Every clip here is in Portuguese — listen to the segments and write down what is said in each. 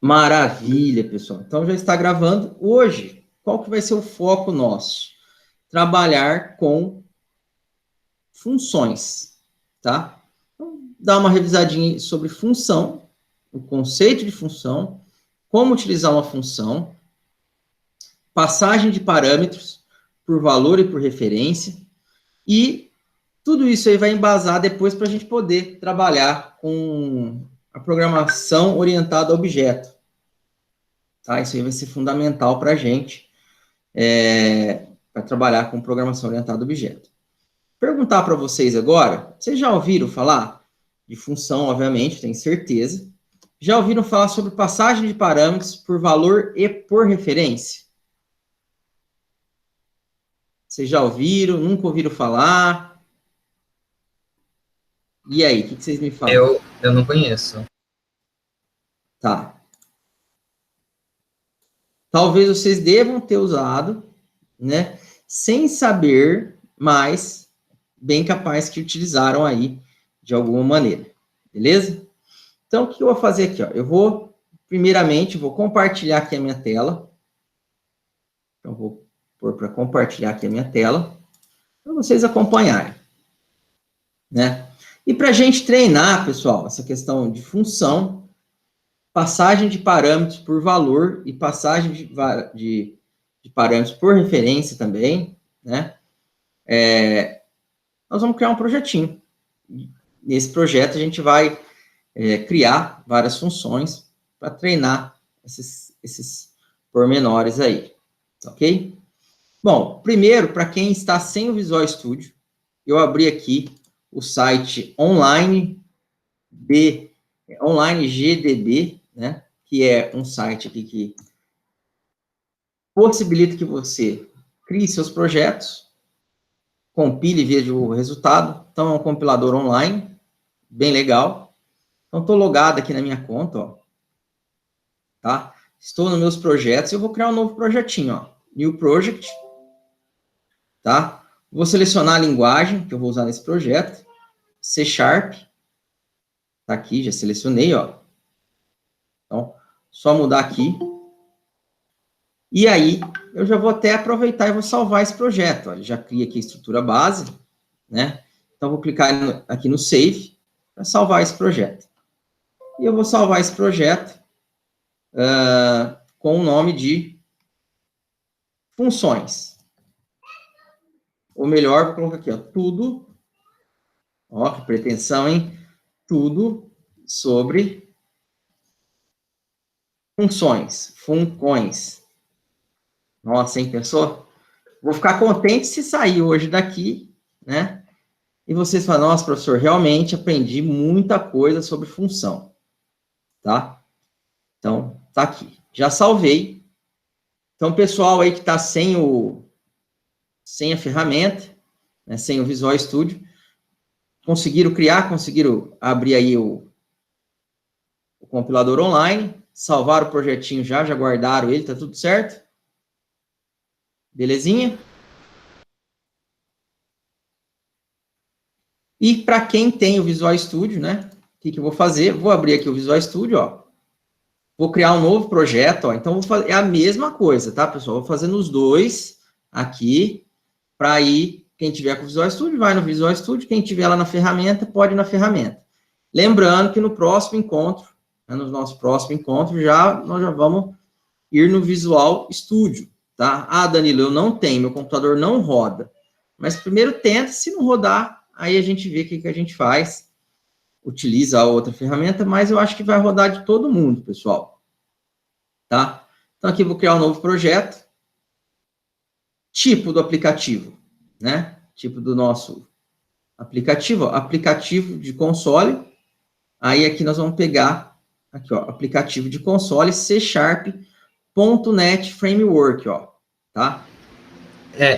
Maravilha, pessoal. Então, já está gravando. Hoje, qual que vai ser o foco nosso? Trabalhar com funções, tá? Então, dá uma revisadinha sobre função, o conceito de função, como utilizar uma função, passagem de parâmetros por valor e por referência, e tudo isso aí vai embasar depois para a gente poder trabalhar com a programação orientada a objeto. Tá? Isso aí vai ser fundamental para a gente, para trabalhar com programação orientada a objeto. Perguntar para vocês agora, vocês já ouviram falar de função, obviamente, tenho certeza. Já ouviram falar sobre passagem de parâmetros por valor e por referência? Vocês já ouviram? Nunca ouviram falar? E aí, o que vocês me falam? Eu não conheço. Tá. Talvez vocês devam ter usado, né? Sem saber, mas bem capaz que utilizaram aí de alguma maneira. Beleza? Então, o que eu vou fazer aqui? Ó? Eu vou, primeiramente, vou compartilhar aqui a minha tela. Então, vou pôr para compartilhar aqui a minha tela, para vocês acompanharem. Né? E para a gente treinar, pessoal, essa questão de função, passagem de parâmetros por valor e passagem de parâmetros por referência também, né? Nós vamos criar um projetinho. Nesse projeto, a gente vai criar várias funções para treinar esses pormenores aí, ok? Bom, primeiro, para quem está sem o Visual Studio, eu abri aqui o site online GDB, né? Que é um site aqui que possibilita que você crie seus projetos, compile e veja o resultado. Então, é um compilador online, bem legal. Então, estou logado aqui na minha conta, ó. Tá? Estou nos meus projetos, eu vou criar um novo projetinho, ó. New Project, tá? Vou selecionar a linguagem que eu vou usar nesse projeto, C#, tá aqui, já selecionei, ó. Então, só mudar aqui. E aí, eu já vou até aproveitar e vou salvar esse projeto, ó. Já cria aqui a estrutura base, né? Então, vou clicar aqui no Save para salvar esse projeto. E eu vou salvar esse projeto com o nome de funções. Ou melhor, vou colocar aqui, ó, tudo, ó, que pretensão, hein? Tudo sobre funções, funcões. Nossa, hein, pensou? Vou ficar contente se sair hoje daqui, né? E vocês falam, nossa, professor, realmente aprendi muita coisa sobre função, tá? Então, tá aqui. Já salvei. Então, pessoal aí que tá sem a ferramenta, né, sem o Visual Studio, conseguiram abrir aí o compilador online, salvaram o projetinho já guardaram ele, tá tudo certo? Belezinha? E para quem tem o Visual Studio, né, o que eu vou fazer? Vou abrir aqui o Visual Studio, ó. Vou criar um novo projeto, ó. Então, vou fazer, é a mesma coisa, tá, pessoal? Vou fazer nos dois aqui, para aí, quem tiver com o Visual Studio, vai no Visual Studio, quem tiver lá na ferramenta, pode ir na ferramenta. Lembrando que no próximo encontro, né, no nosso próximo encontro, nós já vamos ir no Visual Studio, tá? Ah, Danilo, eu não tenho, meu computador não roda. Mas primeiro tenta, se não rodar, aí a gente vê o que a gente faz, utiliza a outra ferramenta, mas eu acho que vai rodar de todo mundo, pessoal. Tá? Então, aqui eu vou criar um novo projeto. Tipo do aplicativo, né? Tipo do nosso aplicativo, ó, aplicativo de console. Aí, aqui nós vamos pegar, aqui, ó, aplicativo de console, C#.NET Framework, ó, tá?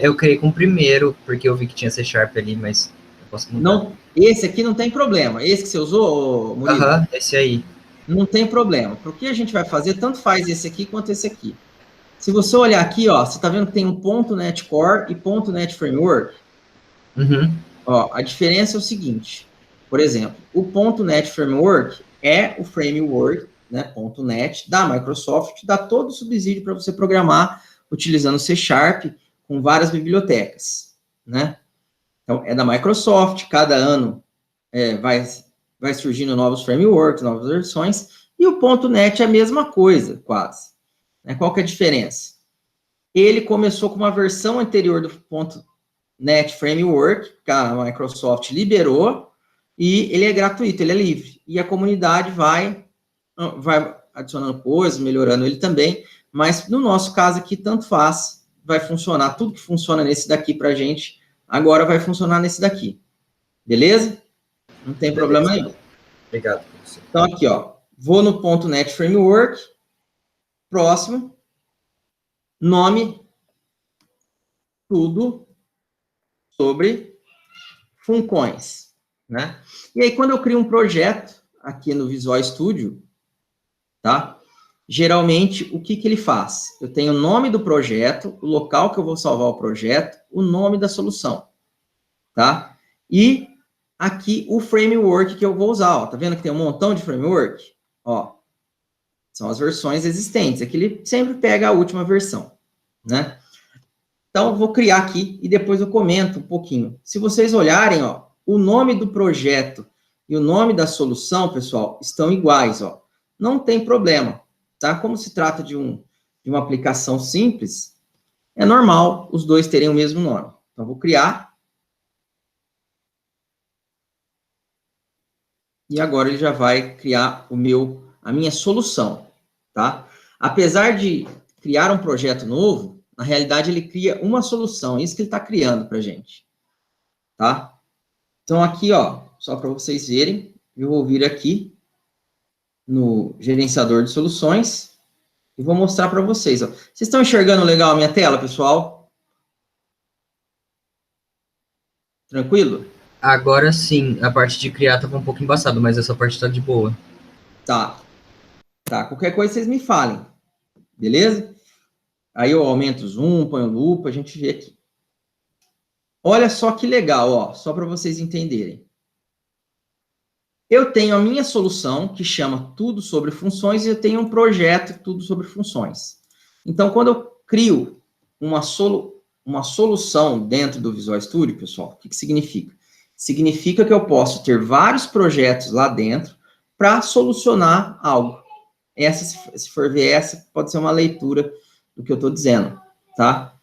Eu criei com o primeiro, porque eu vi que tinha C# ali, mas eu posso mudar. Não, esse aqui não tem problema. Esse que você usou, Murilo? Aham, esse aí. Não tem problema. Porque o que a gente vai fazer, tanto faz esse aqui quanto esse aqui. Se você olhar aqui, ó, você tá vendo que tem um .NET Core e .NET Framework? Uhum. Ó, a diferença é o seguinte. Por exemplo, o .NET Framework é o framework né, .NET, da Microsoft, dá todo o subsídio para você programar utilizando C Sharp com várias bibliotecas, né? Então, é da Microsoft, cada ano vai surgindo novos frameworks, novas versões, e o .NET é a mesma coisa, quase. Né? Qual que é a diferença? Ele começou com uma versão anterior do .NET Framework, que a Microsoft liberou, e ele é gratuito, ele é livre. E a comunidade vai adicionando coisas, melhorando ele também, mas no nosso caso aqui, tanto faz, vai funcionar, tudo que funciona nesse daqui pra gente, agora vai funcionar nesse daqui. Beleza? Não tem problema nenhum. Obrigado. Então aqui, ó, vou no .NET Framework, próximo, nome, tudo sobre Funcões, né? E aí, quando eu crio um projeto aqui no Visual Studio, tá? Geralmente, o que ele faz? Eu tenho o nome do projeto, o local que eu vou salvar o projeto, o nome da solução, tá? E aqui o framework que eu vou usar, ó. Tá vendo que tem um montão de framework? Ó, são as versões existentes. Aqui ele sempre pega a última versão, né? Então, eu vou criar aqui e depois eu comento um pouquinho. Se vocês olharem, ó, o nome do projeto e o nome da solução, pessoal, estão iguais, ó. Não tem problema, tá? Como se trata de uma aplicação simples, é normal os dois terem o mesmo nome. Então, vou criar. E agora ele já vai criar a minha solução, tá? Apesar de criar um projeto novo, na realidade ele cria uma solução, é isso que ele está criando para a gente, tá? Então aqui, ó, só para vocês verem, eu vou vir aqui no gerenciador de soluções e vou mostrar para vocês, ó. Vocês estão enxergando legal a minha tela, pessoal? Tranquilo? Agora sim, a parte de criar estava um pouco embaçada, mas essa parte está de boa. Tá. Tá, qualquer coisa vocês me falem, beleza? Aí eu aumento o zoom, ponho lupa, a gente vê aqui. Olha só que legal, ó, só para vocês entenderem. Eu tenho a minha solução, que chama Tudo sobre Funções, e eu tenho um projeto Tudo sobre Funções. Então, quando eu crio uma solução dentro do Visual Studio, pessoal, o que significa? Significa que eu posso ter vários projetos lá dentro para solucionar algo. Essa, se for ver essa, pode ser uma leitura do que eu estou dizendo, tá?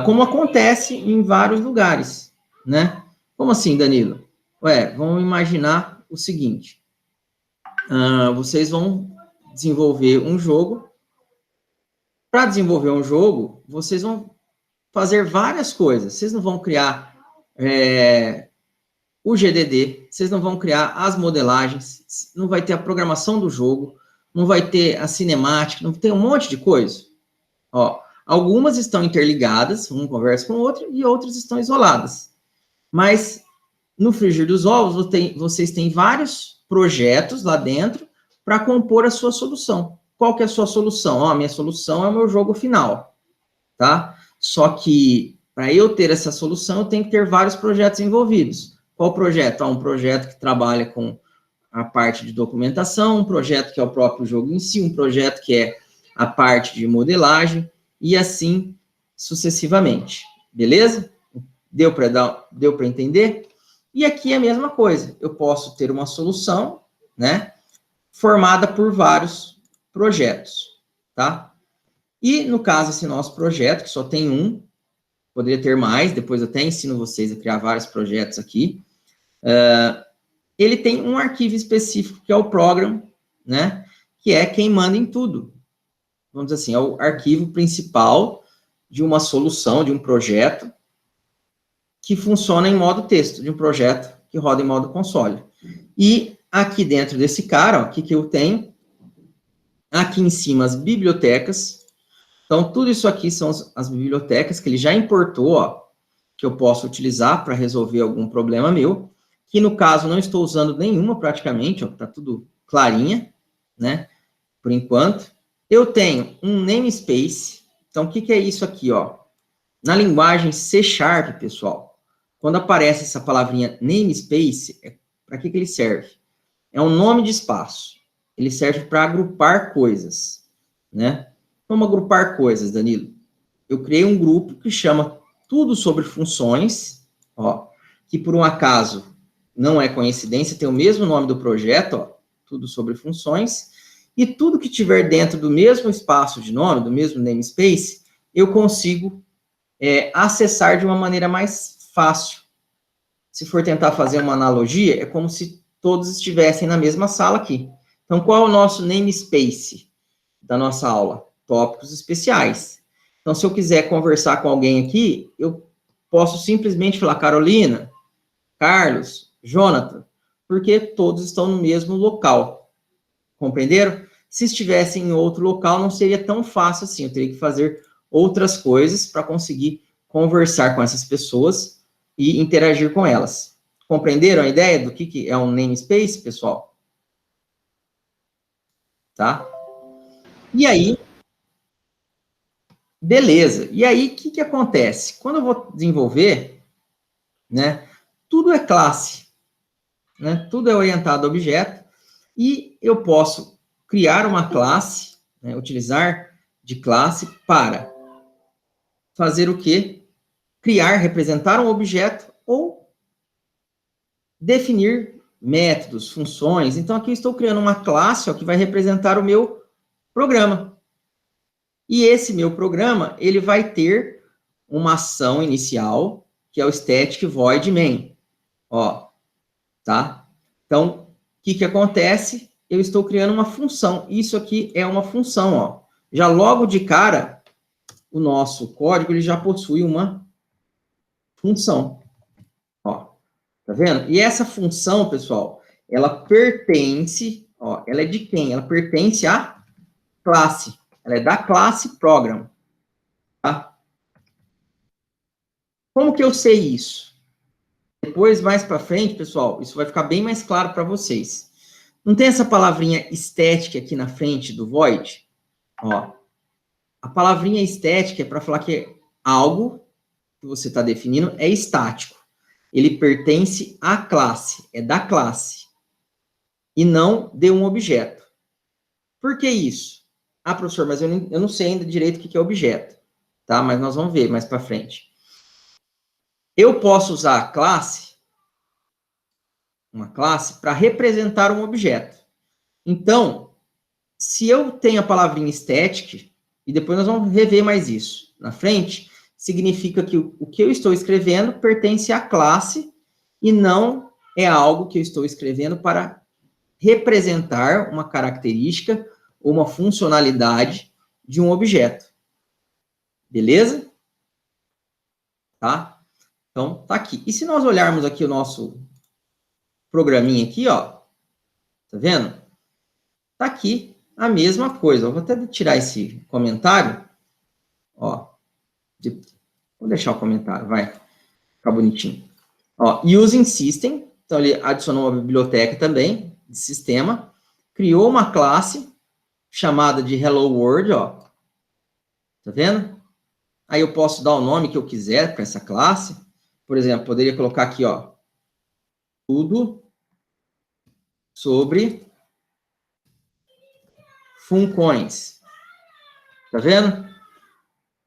Como acontece em vários lugares, né? Como assim, Danilo? Vamos imaginar o seguinte. Vocês vão desenvolver um jogo. Para desenvolver um jogo, vocês vão fazer várias coisas. Vocês não vão criar o GDD, vocês não vão criar as modelagens, não vai ter a programação do jogo, não vai ter a cinemática, não tem um monte de coisa. Ó, algumas estão interligadas, uma conversa com a outra, e outras estão isoladas. Mas, no frigir dos ovos, vocês têm vários projetos lá dentro para compor a sua solução. Qual que é a sua solução? Ó, a minha solução é o meu jogo final, tá? Só que, para eu ter essa solução, eu tenho que ter vários projetos envolvidos. Qual projeto? Um projeto que trabalha com a parte de documentação, um projeto que é o próprio jogo em si, um projeto que é a parte de modelagem, e assim sucessivamente. Beleza? Deu para entender? E aqui é a mesma coisa. Eu posso ter uma solução, né, formada por vários projetos, tá? E, no caso, esse nosso projeto, que só tem um, poderia ter mais, depois eu até ensino vocês a criar vários projetos aqui, ele tem um arquivo específico, que é o program, né, que é quem manda em tudo. Vamos dizer assim, é o arquivo principal de uma solução, de um projeto, que funciona em modo texto, de um projeto que roda em modo console. E aqui dentro desse cara, ó, o que eu tenho? Aqui em cima, as bibliotecas. Então, tudo isso aqui são as bibliotecas que ele já importou, ó, que eu posso utilizar para resolver algum problema meu, que no caso não estou usando nenhuma praticamente, ó, tá tudo clarinha, né, por enquanto. Eu tenho um namespace. Então, o que é isso aqui, ó? Na linguagem C Sharp, pessoal, quando aparece essa palavrinha namespace, para que ele serve? É um nome de espaço. ele serve para agrupar coisas, né? Como agrupar coisas, Danilo? Eu criei um grupo que chama Tudo sobre Funções, ó, que por um acaso não é coincidência, tem o mesmo nome do projeto, ó, Tudo sobre Funções, e tudo que tiver dentro do mesmo espaço de nome, do mesmo namespace, eu consigo acessar de uma maneira mais fácil. Se for tentar fazer uma analogia, é como se todos estivessem na mesma sala aqui. Então, qual é o nosso namespace da nossa aula? Tópicos especiais. Então, se eu quiser conversar com alguém aqui, eu posso simplesmente falar Carolina, Carlos, Jonathan, porque todos estão no mesmo local. Compreenderam? Se estivessem em outro local, não seria tão fácil assim. Eu teria que fazer outras coisas para conseguir conversar com essas pessoas e interagir com elas. Compreenderam a ideia do que é um namespace, pessoal? Tá? E aí, beleza. E aí, o que acontece? Quando eu vou desenvolver, né, tudo é classe, né, tudo é orientado a objeto, e eu posso criar uma classe, né, utilizar de classe para fazer o quê? Criar, representar um objeto ou definir métodos, funções. Então, aqui eu estou criando uma classe ó, que vai representar o meu programa. E esse meu programa, ele vai ter uma ação inicial, que é o static void main. Ó, tá? Então, o que acontece? Eu estou criando uma função. Isso aqui é uma função, ó. Já logo de cara, o nosso código, ele já possui uma função. Ó, tá vendo? E essa função, pessoal, ela pertence, ó, ela é de quem? Ela pertence à classe. Ela é da classe program, tá? Como que eu sei isso? Depois, mais para frente, pessoal, isso vai ficar bem mais claro para vocês. Não tem essa palavrinha estética aqui na frente do void? Ó, a palavrinha estética é para falar que algo que você está definindo é estático. Ele pertence à classe, é da classe, e não de um objeto. Por que isso? Ah, professor, mas eu não sei ainda direito o que é objeto, tá? Mas nós vamos ver mais para frente. Eu posso usar a classe, uma classe, para representar um objeto. Então, se eu tenho a palavrinha static, e depois nós vamos rever mais isso na frente, significa que o que eu estou escrevendo pertence à classe e não é algo que eu estou escrevendo para representar uma característica ou uma funcionalidade de um objeto. Beleza? Tá? Então, tá aqui. E se nós olharmos aqui o nosso programinha aqui, ó, tá vendo? Tá aqui a mesma coisa. Eu vou até tirar esse comentário, ó. Vou deixar o comentário, vai ficar bonitinho. Ó, using system, então ele adicionou uma biblioteca também de sistema, criou uma classe chamada de Hello World, ó. Tá vendo? Aí eu posso dar o nome que eu quiser para essa classe. Por exemplo, poderia colocar aqui, ó, tudo sobre Funcoins. Tá vendo?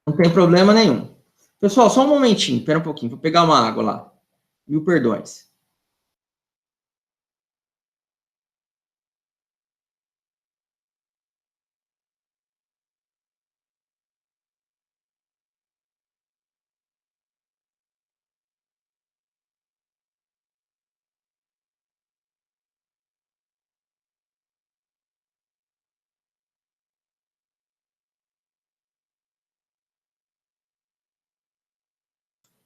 Não tem problema nenhum. Pessoal, só um momentinho, espera um pouquinho, vou pegar uma água lá. Mil perdões.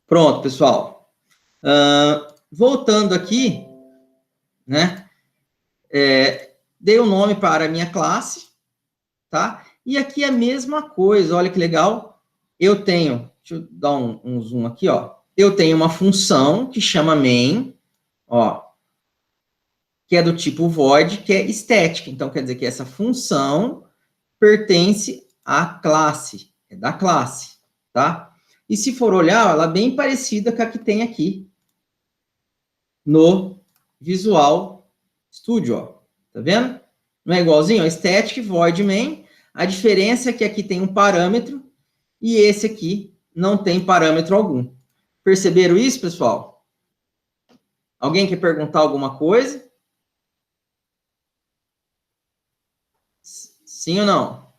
Pronto, pessoal. Voltando aqui, né? Dei o nome para a minha classe, tá? E aqui é a mesma coisa, olha que legal. Eu tenho, deixa eu dar um zoom aqui, ó. Eu tenho uma função que chama main, ó, que é do tipo void, que é estética. Então, quer dizer que essa função pertence à classe, é da classe, tá? E se for olhar, ela é bem parecida com a que tem aqui no Visual Studio, ó. Tá vendo? Não é igualzinho? Static, void main. A diferença é que aqui tem um parâmetro e esse aqui não tem parâmetro algum. Perceberam isso, pessoal? Alguém quer perguntar alguma coisa? Sim ou não?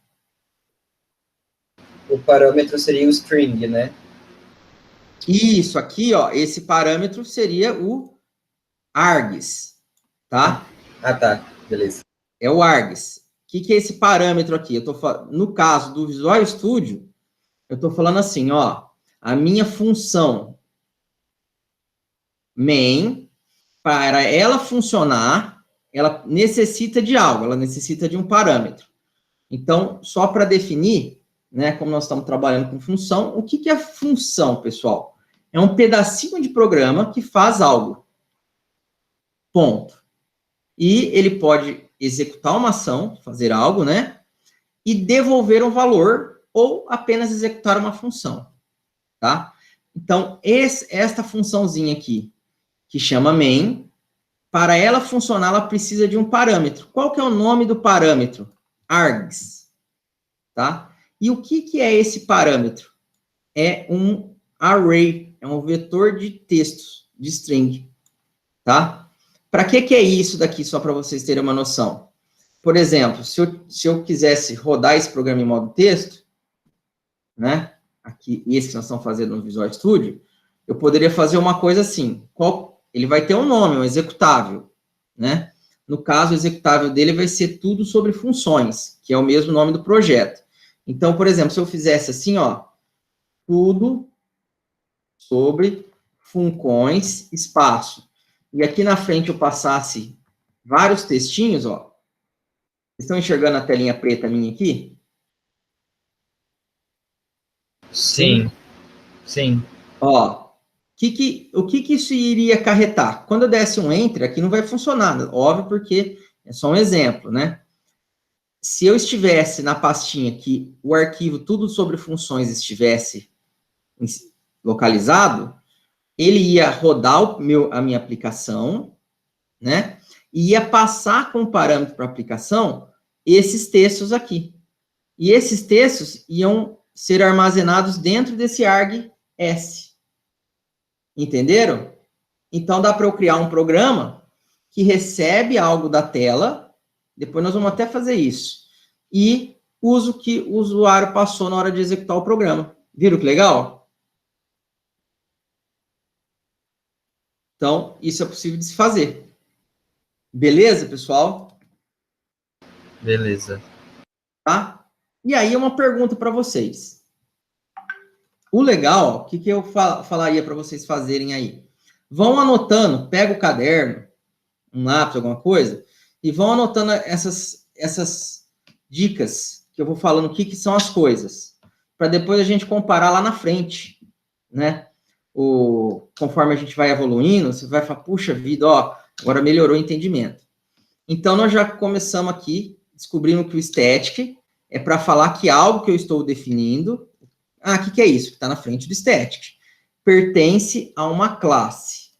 O parâmetro seria o string, né? Isso aqui, ó, esse parâmetro seria o args, tá? Ah, tá. Beleza. É o args. O que é esse parâmetro aqui? No caso do Visual Studio, eu estou falando assim, ó, a minha função main, para ela funcionar, ela necessita de algo, ela necessita de um parâmetro. Então, só para definir, né, como nós estamos trabalhando com função, o que é função, pessoal? É um pedacinho de programa que faz algo. Ponto. E ele pode executar uma ação, fazer algo, né? E devolver um valor ou apenas executar uma função, tá? Então, esta funçãozinha aqui, que chama main, para ela funcionar, ela precisa de um parâmetro. Qual que é o nome do parâmetro? Args, tá? E o que é esse parâmetro? É um array, é um vetor de textos, de string, tá? Para que é isso daqui, só para vocês terem uma noção? Por exemplo, se eu quisesse rodar esse programa em modo texto, né? Aqui, esse que nós estamos fazendo no Visual Studio, eu poderia fazer uma coisa assim. Ele vai ter um nome, um executável, né? No caso, o executável dele vai ser tudo sobre funções, que é o mesmo nome do projeto. Então, por exemplo, se eu fizesse assim, ó, tudo sobre funcões, espaço, e aqui na frente eu passasse vários textinhos, ó. Estão enxergando a telinha preta minha aqui? Sim. Sim. Ó, o que isso iria acarretar? Quando eu desse um enter, aqui não vai funcionar, óbvio, porque é só um exemplo, né? Se eu estivesse na pastinha que o arquivo tudo sobre funções estivesse localizado, ele ia rodar a minha aplicação, né? E ia passar como parâmetro para a aplicação esses textos aqui. E esses textos iam ser armazenados dentro desse args. Entenderam? Então, dá para eu criar um programa que recebe algo da tela, depois nós vamos até fazer isso, e usa o que o usuário passou na hora de executar o programa. Viram que legal? Então, isso é possível de se fazer. Beleza, pessoal? Beleza. Tá? E aí, uma pergunta para vocês. O legal, o que eu falaria para vocês fazerem aí? Vão anotando, pega o caderno, um lápis, alguma coisa, e vão anotando essas dicas que eu vou falando o que são as coisas, para depois a gente comparar lá na frente, né? Conforme a gente vai evoluindo, você vai falar, puxa vida, ó, agora melhorou o entendimento. Então, nós já começamos aqui, descobrindo que o static é para falar que algo que eu estou definindo, o que é isso? Que está na frente do static. Pertence a uma classe.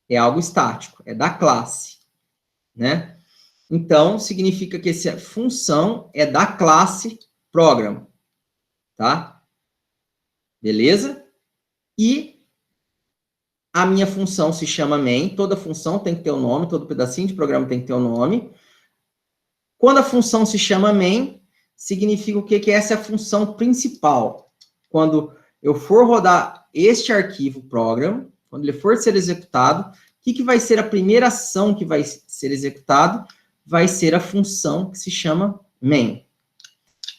É algo estático, é da classe, né? Então, significa que essa função é da classe program, tá? Beleza? E a minha função se chama main, toda função tem que ter um nome, todo pedacinho de programa tem que ter um nome. Quando a função se chama main, significa o quê? Que essa é a função principal. Quando eu for rodar este arquivo program, quando ele for ser executado, o que vai ser a primeira ação que vai ser executado? Vai ser a função que se chama main.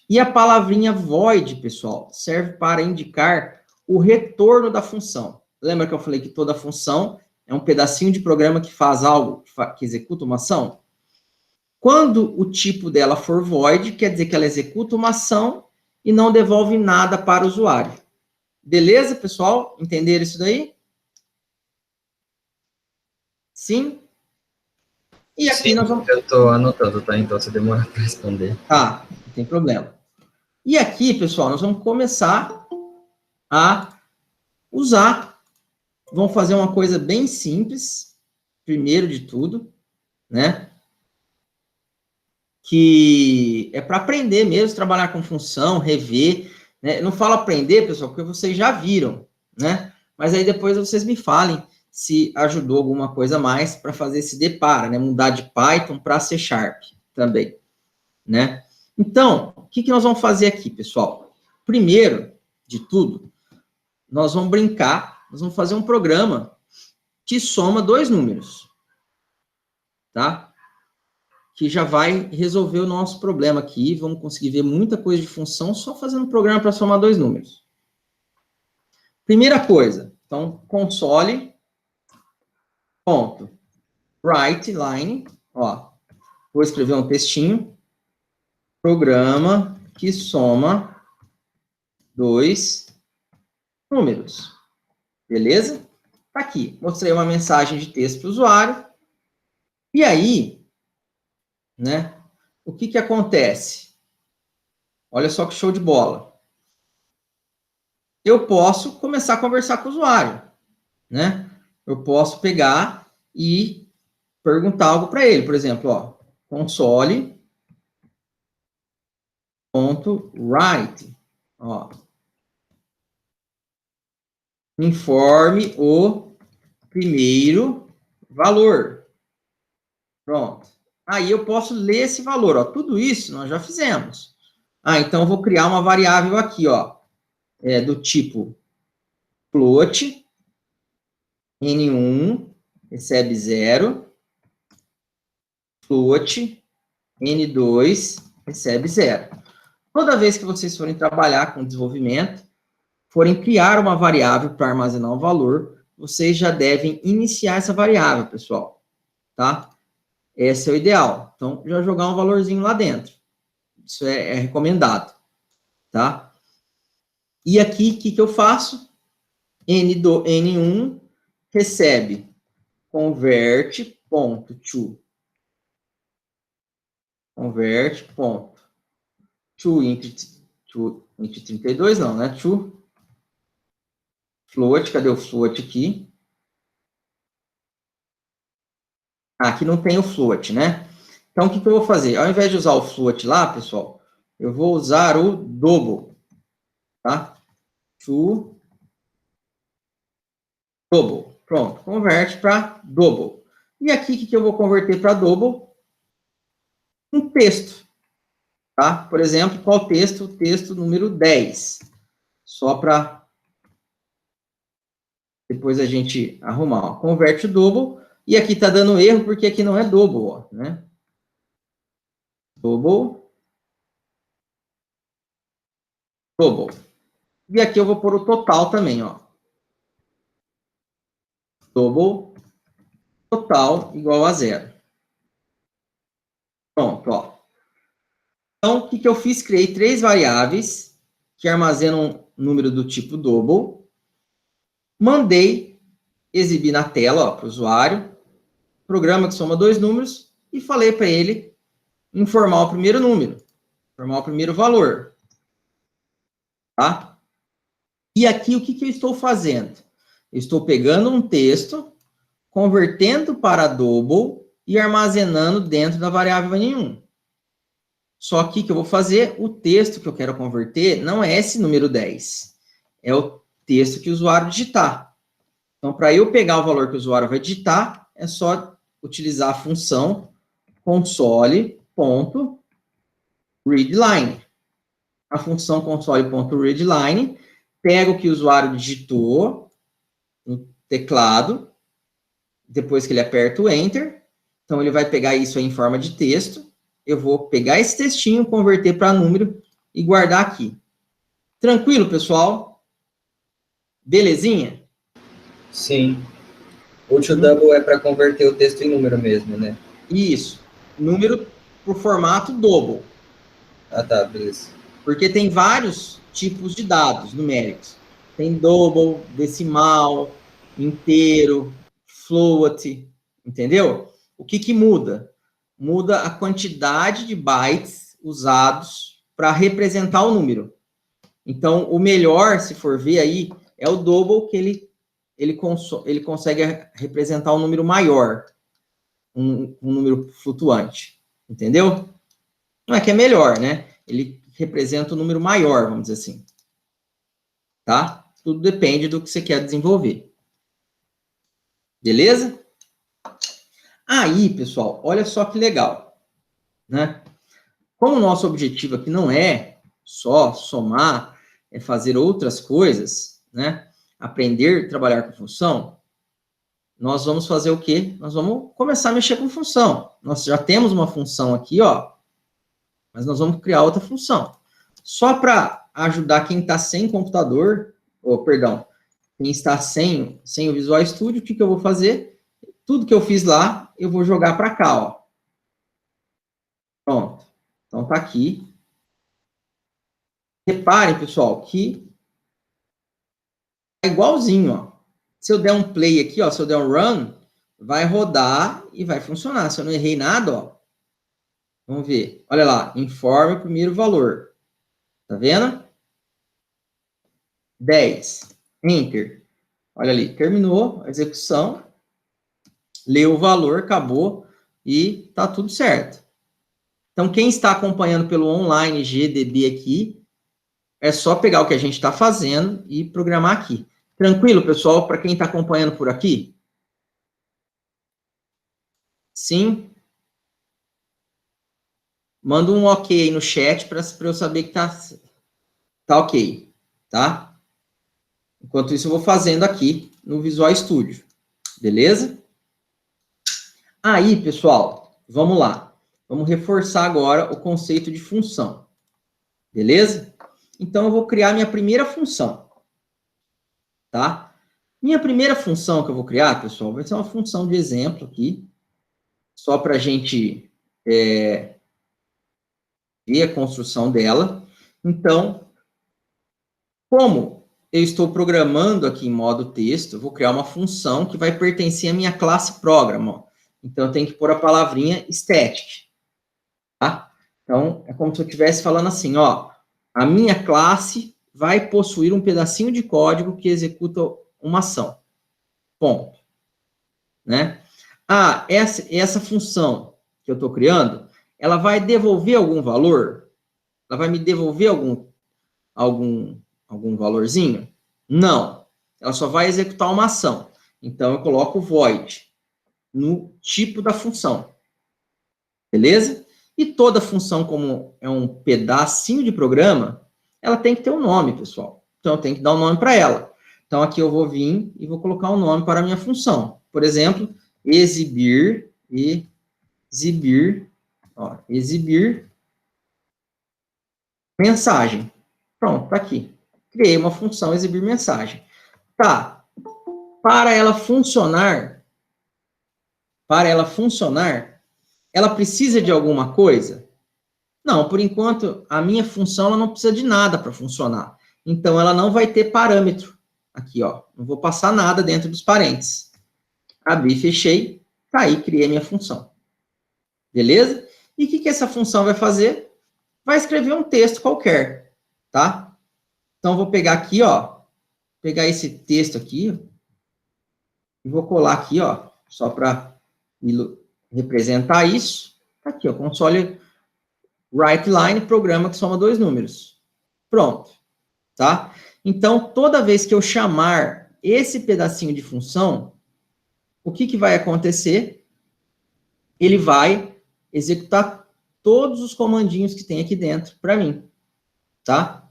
E a palavrinha void, pessoal, serve para indicar o retorno da função. Lembra que eu falei que toda função é um pedacinho de programa que faz algo, que executa uma ação? Quando o tipo dela for void, quer dizer que ela executa uma ação e não devolve nada para o usuário. Beleza, pessoal? Entenderam isso daí? Sim? E aqui Sim, nós vamos... eu estou anotando, tá? Então, se demorar para responder. Tá, não tem problema. E aqui, pessoal, nós vamos começar a usar. Vamos fazer uma coisa bem simples, primeiro de tudo, né? que é para aprender mesmo, trabalhar com função, rever, né? Não falo aprender, pessoal, porque vocês já viram, né? Mas aí depois vocês me falem se ajudou alguma coisa a mais para fazer esse deparo, né? Mudar de Python para C# também, né? Então, o que nós vamos fazer aqui, pessoal? Primeiro de tudo, nós vamos brincar, nós vamos fazer um programa que soma dois números, tá? Que já vai resolver o nosso problema aqui. Vamos conseguir ver muita coisa de função só fazendo um programa para somar dois números. Primeira coisa, então, console.writeLine, ó, vou escrever um textinho, programa que soma dois números, beleza? Tá aqui, mostrei uma mensagem de texto para o usuário, e aí, né, o que acontece? Olha só que show de bola. Eu posso começar a conversar com o usuário, né? Eu posso pegar e perguntar algo para ele, por exemplo, ó, console.write, ó, informe o primeiro valor. Pronto. Aí eu posso ler esse valor, ó, tudo isso nós já fizemos. Ah, então eu vou criar uma variável aqui, ó, do tipo float, N1 recebe 0, float, N2 recebe 0. Toda vez que vocês forem trabalhar com desenvolvimento, forem criar uma variável para armazenar um valor, vocês já devem iniciar essa variável, pessoal, tá? Esse é o ideal. Então, já jogar um valorzinho lá dentro. Isso é recomendado, tá? E aqui, o que eu faço? N1 recebe convert.to into 32, não, né? To float, cadê o float aqui? Ah, aqui não tem o float, né? Então, o que eu vou fazer? Ao invés de usar o float lá, pessoal, eu vou usar o double, tá? To double. Pronto, converte para double. E aqui, o que eu vou converter para double? Um texto, tá? Por exemplo, qual texto? O texto número 10. Só para depois a gente arrumar, ó. Converte o double. E aqui tá dando erro, porque aqui não é double, ó, né? Double. E aqui eu vou pôr o total também, ó. Double, total, igual a 0. Pronto, ó. Então, o que eu fiz? Criei 3 variáveis que armazenam um número do tipo double. Mandei exibir na tela para o usuário, programa que soma 2 números, e falei para ele informar o primeiro número, informar o primeiro valor. Tá? E aqui, o que eu estou fazendo? Eu estou pegando um texto, convertendo para double e armazenando dentro da variável N1. Só que o que eu vou fazer, o texto que eu quero converter não é esse número 10. É o texto que o usuário digitar. Então, para eu pegar o valor que o usuário vai digitar, é só utilizar a função console.readline. A função console.readline pega o que o usuário digitou no teclado, depois que ele aperta o Enter, então ele vai pegar isso aí em forma de texto, eu vou pegar esse textinho, converter para número e guardar aqui. Tranquilo, pessoal? Belezinha? Sim. O to double é para converter o texto em número mesmo, né? Isso. Número por formato double. Ah, tá, beleza. Porque tem vários tipos de dados numéricos. Tem double, decimal, inteiro, float, entendeu? O que muda? Muda a quantidade de bytes usados para representar o número. Então, o melhor, se for ver aí, é o double, que ele consegue representar um número maior, um número flutuante. Entendeu? Não é que é melhor, né? Ele representa um número maior, vamos dizer assim. Tá? Tudo depende do que você quer desenvolver. Beleza? Aí, pessoal, olha só que legal, né? Como o nosso objetivo aqui não é só somar, é fazer outras coisas, né? Aprender a trabalhar com função, nós vamos fazer o quê? Nós vamos começar a mexer com função. Nós já temos uma função aqui, ó, mas nós vamos criar outra função. Só para ajudar quem está sem computador, ou perdão, quem está sem o Visual Studio, o que eu vou fazer? Tudo que eu fiz lá, eu vou jogar para cá, ó. Pronto. Então tá aqui. Reparem, pessoal, que é igualzinho, ó. Se eu der um play aqui, ó, se eu der um run, vai rodar e vai funcionar. Se eu não errei nada, ó. Vamos ver. Olha lá, informe o primeiro valor. Tá vendo? 10. Enter. Olha ali, terminou a execução. Leu o valor, acabou e tá tudo certo. Então, quem está acompanhando pelo online GDB aqui, é só pegar o que a gente está fazendo e programar aqui. Tranquilo, pessoal, para quem está acompanhando por aqui? Sim? Manda um ok aí no chat para eu saber que tá ok, tá? Enquanto isso, eu vou fazendo aqui no Visual Studio, beleza? Aí, pessoal, vamos lá. Vamos reforçar agora o conceito de função, beleza? Então, eu vou criar minha primeira função, tá? Minha primeira função que eu vou criar, pessoal, vai ser uma função de exemplo aqui, só para a gente ver a construção dela. Então, como eu estou programando aqui em modo texto, eu vou criar uma função que vai pertencer à minha classe program. Ó. Então, eu tenho que pôr a palavrinha static. Tá? Então, é como se eu estivesse falando assim, ó, a minha classe vai possuir um pedacinho de código que executa uma ação. Ponto. Né? Ah, essa função que eu estou criando, ela vai devolver algum valor? Ela vai me devolver algum valorzinho? Não. Ela só vai executar uma ação. Então, eu coloco void no tipo da função. Beleza? E toda função, como é um pedacinho de programa, ela tem que ter um nome, pessoal. Então, eu tenho que dar um nome para ela. Então, aqui eu vou vir e vou colocar um nome para a minha função. Por exemplo, exibir mensagem. Pronto, tá aqui. Criei uma função exibir mensagem. Tá. Para ela funcionar, ela precisa de alguma coisa? Não, por enquanto, a minha função ela não precisa de nada para funcionar. Então, ela não vai ter parâmetro. Aqui, ó. Não vou passar nada dentro dos parênteses. Abri, fechei. Tá aí, criei a minha função. Beleza? E o que essa função vai fazer? Vai escrever um texto qualquer, tá? Então, vou pegar aqui, ó. Pegar esse texto aqui. E vou colar aqui, ó. Só para representar isso. Tá aqui, ó. Console WriteLine, programa que soma dois números. Pronto. Tá? Então, toda vez que eu chamar esse pedacinho de função, o que vai acontecer? Ele vai executar todos os comandinhos que tem aqui dentro para mim, tá?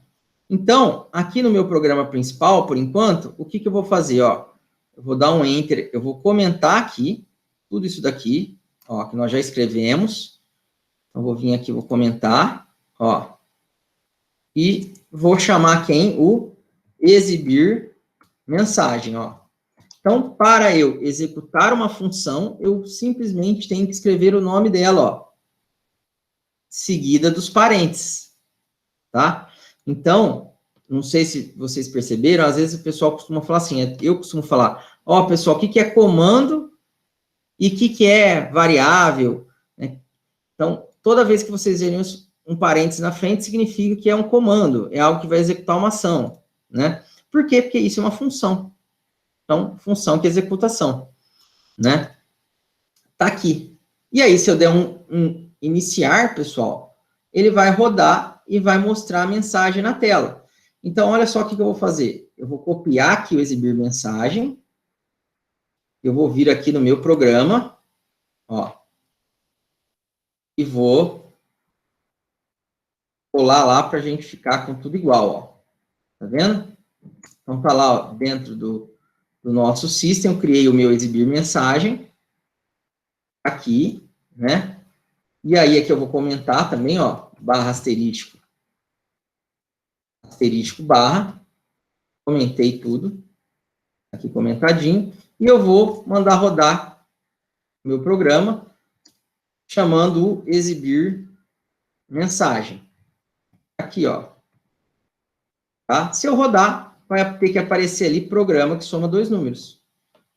Então, aqui no meu programa principal, por enquanto, o que eu vou fazer, ó? Eu vou dar um Enter, eu vou comentar aqui, tudo isso daqui, ó, que nós já escrevemos. Então, vou vir aqui, vou comentar, ó. E vou chamar quem? O exibir mensagem, ó. Então, para eu executar uma função, eu simplesmente tenho que escrever o nome dela, ó, seguida dos parênteses, tá? Então, não sei se vocês perceberam, às vezes o pessoal costuma falar assim, eu costumo falar, ó, pessoal, o que é comando e o que é variável, né? Então, toda vez que vocês verem um parênteses na frente, significa que é um comando, é algo que vai executar uma ação, né? Por quê? Porque isso é uma função. Então, função que executa ação, né? Tá aqui. E aí, se eu der um iniciar, pessoal, ele vai rodar e vai mostrar a mensagem na tela. Então, olha só o que eu vou fazer. Eu vou copiar aqui o exibir mensagem. Eu vou vir aqui no meu programa, ó, e vou colar lá para a gente ficar com tudo igual, ó. Tá vendo? Então, tá lá, ó, dentro do nosso system, eu criei o meu exibir mensagem, aqui, né? E aí, aqui eu vou comentar também, ó, barra asterístico, barra, comentei tudo, aqui comentadinho, e eu vou mandar rodar meu programa, chamando o exibir mensagem. Aqui, ó. Tá? Se eu rodar, vai ter que aparecer ali programa que soma 2 números.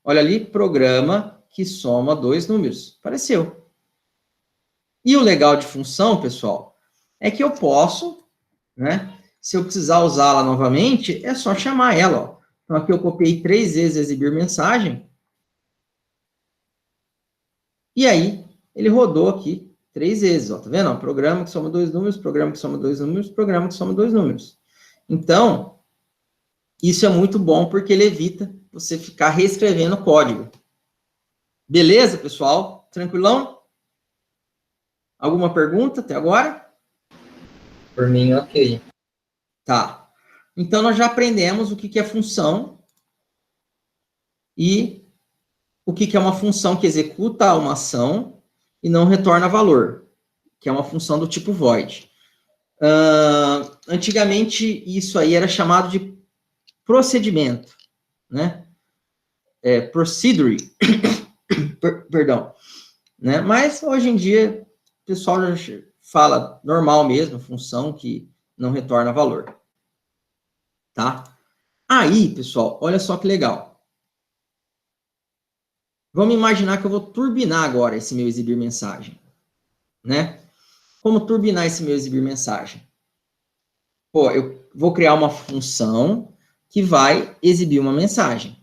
Olha ali, programa que soma 2 números. Apareceu. E o legal de função, pessoal, é que eu posso, né? Se eu precisar usá-la novamente, é só chamar ela, ó. Então, aqui eu copiei 3 vezes exibir mensagem. E aí, ele rodou aqui 3 vezes, ó. Tá vendo? Ó, programa que soma 2 números, programa que soma 2 números, programa que soma 2 números. Então, isso é muito bom porque ele evita você ficar reescrevendo o código. Beleza, pessoal? Tranquilão? Alguma pergunta até agora? Por mim, ok. Tá. Então, nós já aprendemos o que é função e o que é uma função que executa uma ação e não retorna valor, que é uma função do tipo void. Antigamente, isso aí era chamado de procedimento, né? Procedure, perdão. Né? Mas, hoje em dia, o pessoal já fala normal mesmo, função que não retorna valor. Tá? Aí, pessoal, olha só que legal. Vamos imaginar que eu vou turbinar agora esse meu exibir mensagem. Né? Como turbinar esse meu exibir mensagem? Pô, eu vou criar uma função que vai exibir uma mensagem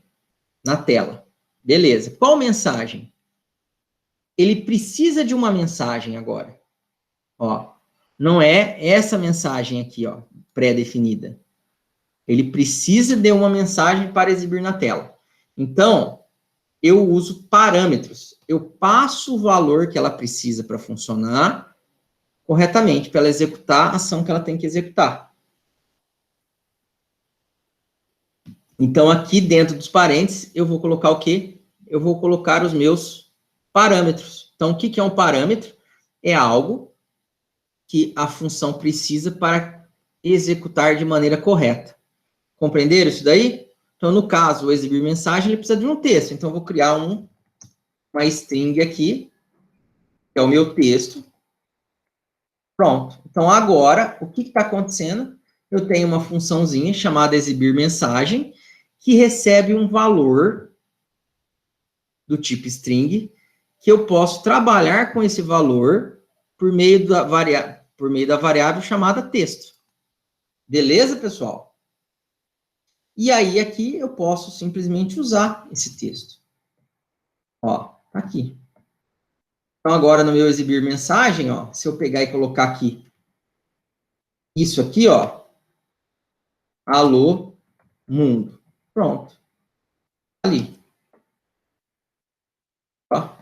na tela. Beleza. Qual mensagem? Ele precisa de uma mensagem agora. Ó, não é essa mensagem aqui, ó, pré-definida. Ele precisa de uma mensagem para exibir na tela. Então, eu uso parâmetros. Eu passo o valor que ela precisa para funcionar corretamente, para ela executar a ação que ela tem que executar. Então, aqui dentro dos parênteses, eu vou colocar o quê? Eu vou colocar os meus parâmetros. Então, o que é um parâmetro? É algo que a função precisa para executar de maneira correta. Compreenderam isso daí? Então, no caso, o exibir mensagem, ele precisa de um texto. Então, eu vou criar uma string aqui, que é o meu texto. Pronto. Então, agora, o que está acontecendo? Eu tenho uma funçãozinha chamada exibir mensagem, que recebe um valor do tipo string, que eu posso trabalhar com esse valor por meio da variável chamada texto. Beleza, pessoal? E aí, aqui, eu posso simplesmente usar esse texto. Ó, tá aqui. Então, agora, no meu exibir mensagem, ó, se eu pegar e colocar aqui, isso aqui, ó, alô, mundo. Pronto. Ali. Ó.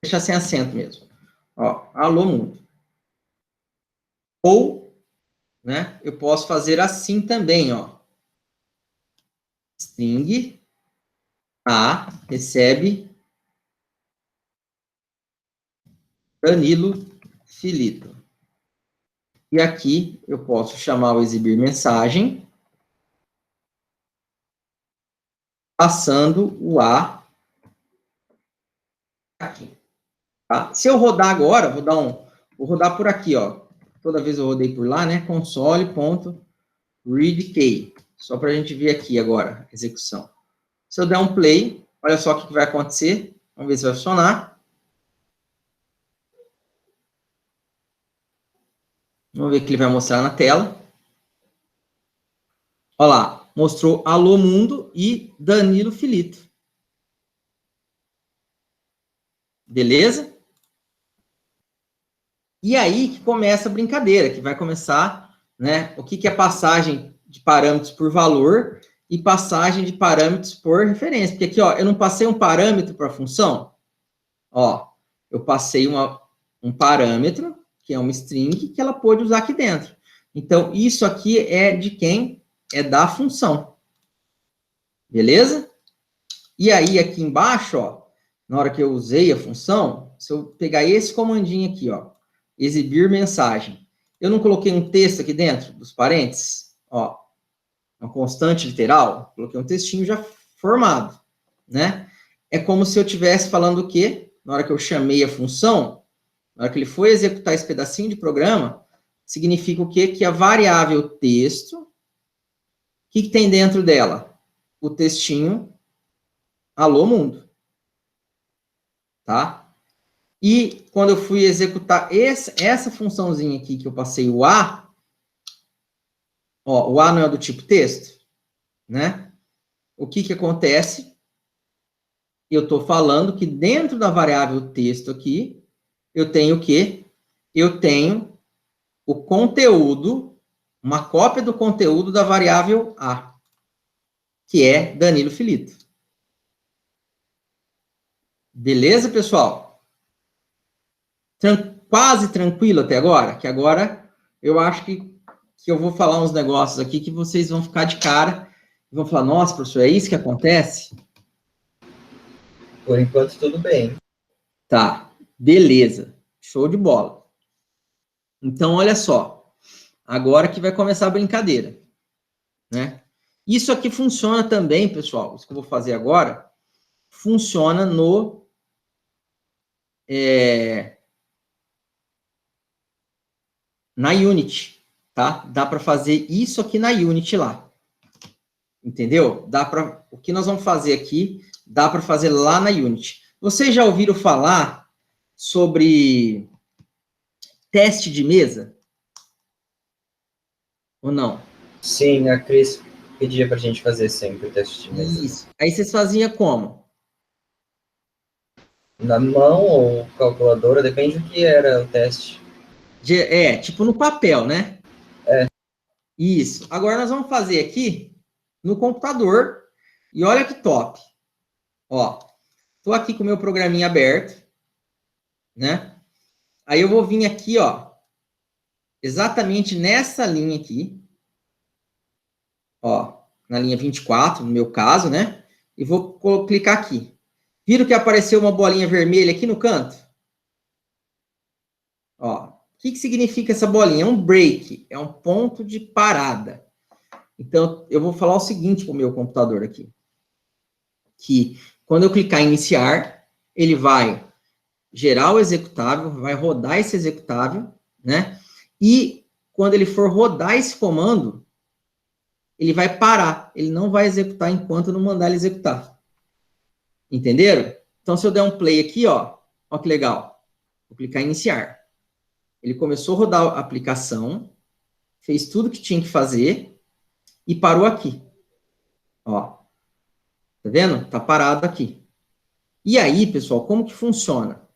Deixa sem acento mesmo. Ó, alô, mundo. Ou, né, eu posso fazer assim também, ó. String A recebe Danilo Filito. E aqui eu posso chamar o exibir mensagem, passando o A aqui. Tá? Se eu rodar agora, vou rodar por aqui, ó. Toda vez eu rodei por lá, né? Console.readkey. Só para a gente ver aqui agora, a execução. Se eu der um play, olha só o que vai acontecer. Vamos ver se vai funcionar. Vamos ver o que ele vai mostrar na tela. Olha lá, mostrou Alô Mundo e Danilo Filito. Beleza? E aí que começa a brincadeira, que vai começar, né, o que é passagem de parâmetros por valor e passagem de parâmetros por referência. Porque aqui, ó, eu não passei um parâmetro para a função, ó, eu passei um parâmetro, que é uma string, que ela pode usar aqui dentro. Então, isso aqui é de quem? É da função. Beleza? E aí, aqui embaixo, ó, na hora que eu usei a função, se eu pegar esse comandinho aqui, ó, exibir mensagem, eu não coloquei um texto aqui dentro dos parênteses, ó, uma constante literal, coloquei um textinho já formado, né? É como se eu estivesse falando o quê? Na hora que eu chamei a função, na hora que ele foi executar esse pedacinho de programa, significa o quê? Que a variável texto, o que tem dentro dela? O textinho alô mundo, tá? E quando eu fui executar essa funçãozinha aqui, que eu passei o A, ó, o A não é do tipo texto, né? O que acontece? Eu estou falando que dentro da variável texto aqui, eu tenho o quê? Eu tenho o conteúdo, uma cópia do conteúdo da variável A, que é Danilo Filito. Beleza, pessoal? Quase tranquilo até agora? Que agora eu acho que eu vou falar uns negócios aqui que vocês vão ficar de cara e vão falar, nossa, professor, é isso que acontece? Por enquanto, tudo bem. Tá, beleza. Show de bola. Então, olha só. Agora que vai começar a brincadeira, né? Isso aqui funciona também, pessoal. Isso que eu vou fazer agora funciona na Unity, tá? Dá para fazer isso aqui na Unity lá. Entendeu? O que nós vamos fazer aqui, dá para fazer lá na Unity. Vocês já ouviram falar sobre teste de mesa? Ou não? Sim, a Cris pedia para a gente fazer sempre o teste de mesa. Isso. Aí vocês faziam como? Na mão ou calculadora, depende do que era o teste. Tipo no papel, né? É. Isso. Agora nós vamos fazer aqui no computador. E olha que top. Ó, tô aqui com o meu programinha aberto, né? Aí eu vou vir aqui, ó, exatamente nessa linha aqui, ó, na linha 24, no meu caso, né? E vou clicar aqui. Viram que apareceu uma bolinha vermelha aqui no canto? Ó, o que significa essa bolinha? É um break, é um ponto de parada. Então, eu vou falar o seguinte para o meu computador aqui. Que quando eu clicar em iniciar, ele vai gerar o executável, vai rodar esse executável, né? E quando ele for rodar esse comando, ele vai parar. Ele não vai executar enquanto eu não mandar ele executar. Entenderam? Então, se eu der um play aqui, ó que legal. Vou clicar em iniciar. Ele começou a rodar a aplicação, fez tudo que tinha que fazer e parou aqui. Ó. Tá vendo? Tá parado aqui. E aí, pessoal, como que funciona?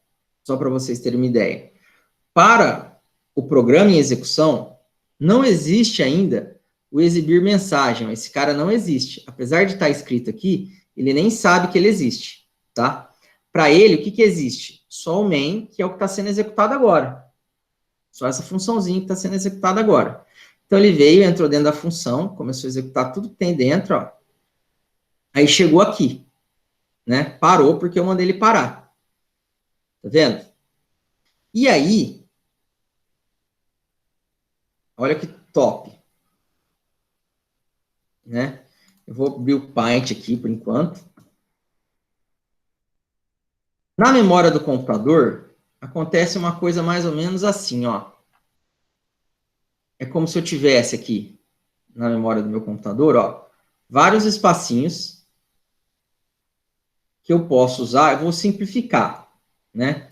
Só para vocês terem uma ideia. Para o programa em execução, não existe ainda o exibir mensagem. Esse cara não existe. Apesar de estar escrito aqui, ele nem sabe que ele existe, tá? Para ele, o que existe? Só o main, que é o que está sendo executado agora. Só essa funçãozinha que está sendo executada agora. Então, ele veio, entrou dentro da função, começou a executar tudo que tem dentro, ó. Aí chegou aqui, né? Parou porque eu mandei ele parar. Tá vendo? E aí, olha que top, né? Eu vou abrir o Paint aqui por enquanto. Na memória do computador, acontece uma coisa mais ou menos assim, ó. É como se eu tivesse aqui, na memória do meu computador, ó, vários espacinhos que eu posso usar. Eu vou simplificar, né?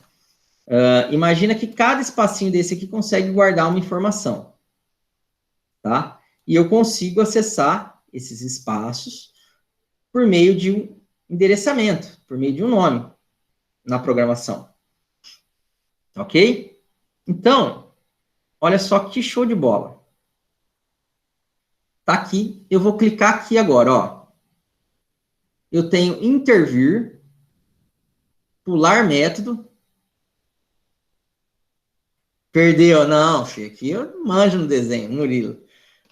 Imagina que cada espacinho desse aqui consegue guardar uma informação, tá? E eu consigo acessar esses espaços por meio de um endereçamento, por meio de um nome na programação. Ok? Então, olha só que show de bola. Tá aqui, eu vou clicar aqui agora, ó. Eu tenho intervir, pular método. Perdeu? Não, filho, aqui eu manjo no desenho, Murilo.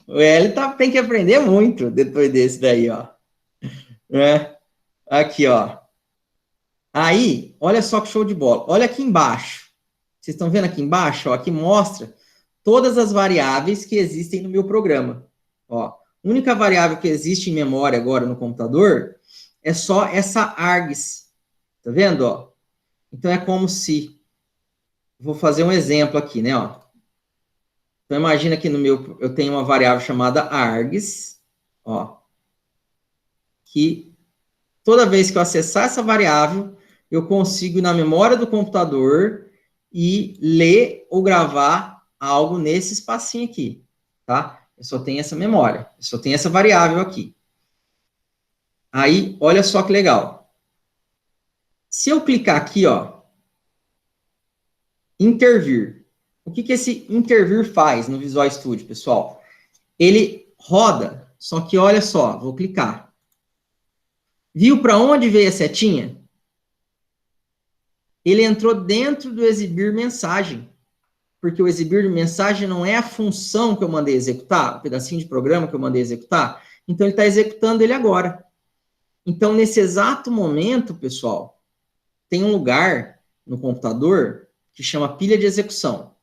O L tem que aprender muito depois desse daí, ó. É, aqui, ó. Aí, olha só que show de bola. Olha aqui embaixo. Vocês estão vendo aqui embaixo? Ó, aqui mostra todas as variáveis que existem no meu programa. Ó, a única variável que existe em memória agora no computador é só essa args. Tá vendo? Ó? Então é como se... Vou fazer um exemplo aqui, né? Ó. Então imagina que no meu... Eu tenho uma variável chamada args. Ó, que toda vez que eu acessar essa variável, eu consigo ir na memória do computador e ler ou gravar algo nesse espacinho aqui, tá? Eu só tenho essa memória, eu só tenho essa variável aqui. Aí, olha só que legal. Se eu clicar aqui, ó, intervir. O que esse intervir faz no Visual Studio, pessoal? Ele roda, só que olha só, vou clicar. Viu para onde veio a setinha? Ele entrou dentro do exibir mensagem. Porque o exibir mensagem não é a função que eu mandei executar, o pedacinho de programa que eu mandei executar. Então, ele está executando ele agora. Então, nesse exato momento, pessoal, tem um lugar no computador que chama pilha de execução,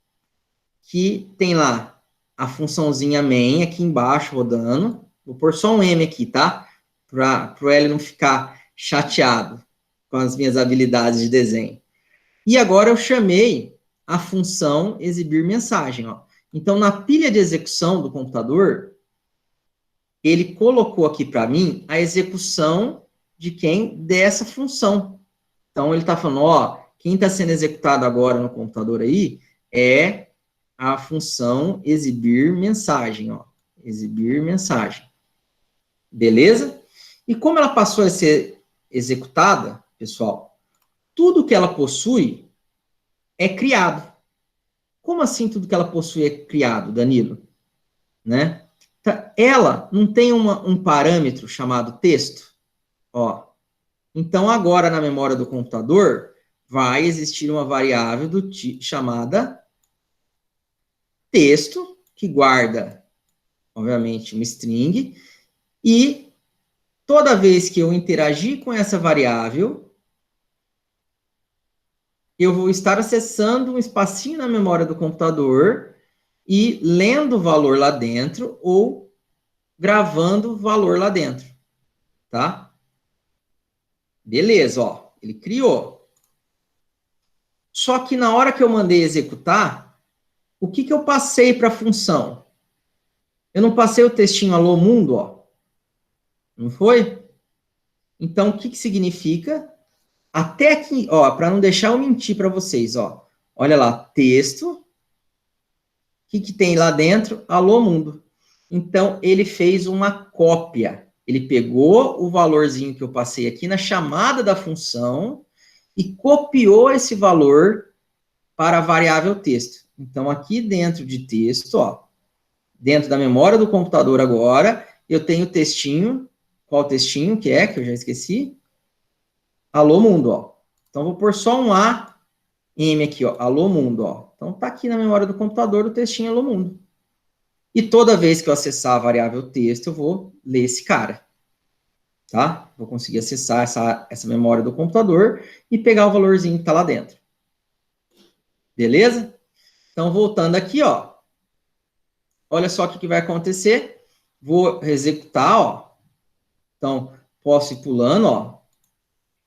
que tem lá a funçãozinha main aqui embaixo rodando. Vou pôr só um M aqui, tá? Para o L não ficar chateado com as minhas habilidades de desenho. E agora eu chamei a função exibir mensagem. Ó. Então, na pilha de execução do computador, ele colocou aqui para mim a execução de quem? Dessa função. Então, ele está falando, ó, quem está sendo executado agora no computador aí é a função exibir mensagem, ó. Exibir mensagem. Beleza? E como ela passou a ser executada, pessoal, tudo que ela possui é criado. Como assim tudo que ela possui é criado, Danilo? Né? Ela não tem um parâmetro chamado texto? Ó. Então, agora, na memória do computador, vai existir uma variável chamada texto, que guarda, obviamente, uma string, e toda vez que eu interagir com essa variável, eu vou estar acessando um espacinho na memória do computador e lendo o valor lá dentro ou gravando o valor lá dentro, tá? Beleza, ó, ele criou. Só que na hora que eu mandei executar, o que eu passei para a função? Eu não passei o textinho alô mundo, ó. Não foi? Então, o que significa? Até aqui, ó, para não deixar eu mentir para vocês, ó. Olha lá, texto. O que tem lá dentro? Alô mundo. Então, ele fez uma cópia. Ele pegou o valorzinho que eu passei aqui na chamada da função e copiou esse valor para a variável texto. Então, aqui dentro de texto, ó, dentro da memória do computador agora, eu tenho o textinho. Qual textinho que é, que eu já esqueci? Alô mundo, ó. Então, vou pôr só um A, M aqui, ó. Alô mundo, ó. Então, tá aqui na memória do computador o textinho alô mundo. E toda vez que eu acessar a variável texto, eu vou ler esse cara. Tá? Vou conseguir acessar essa memória do computador e pegar o valorzinho que está lá dentro. Beleza? Então, voltando aqui, ó. Olha só o que vai acontecer. Vou executar, ó. Então, posso ir pulando, ó.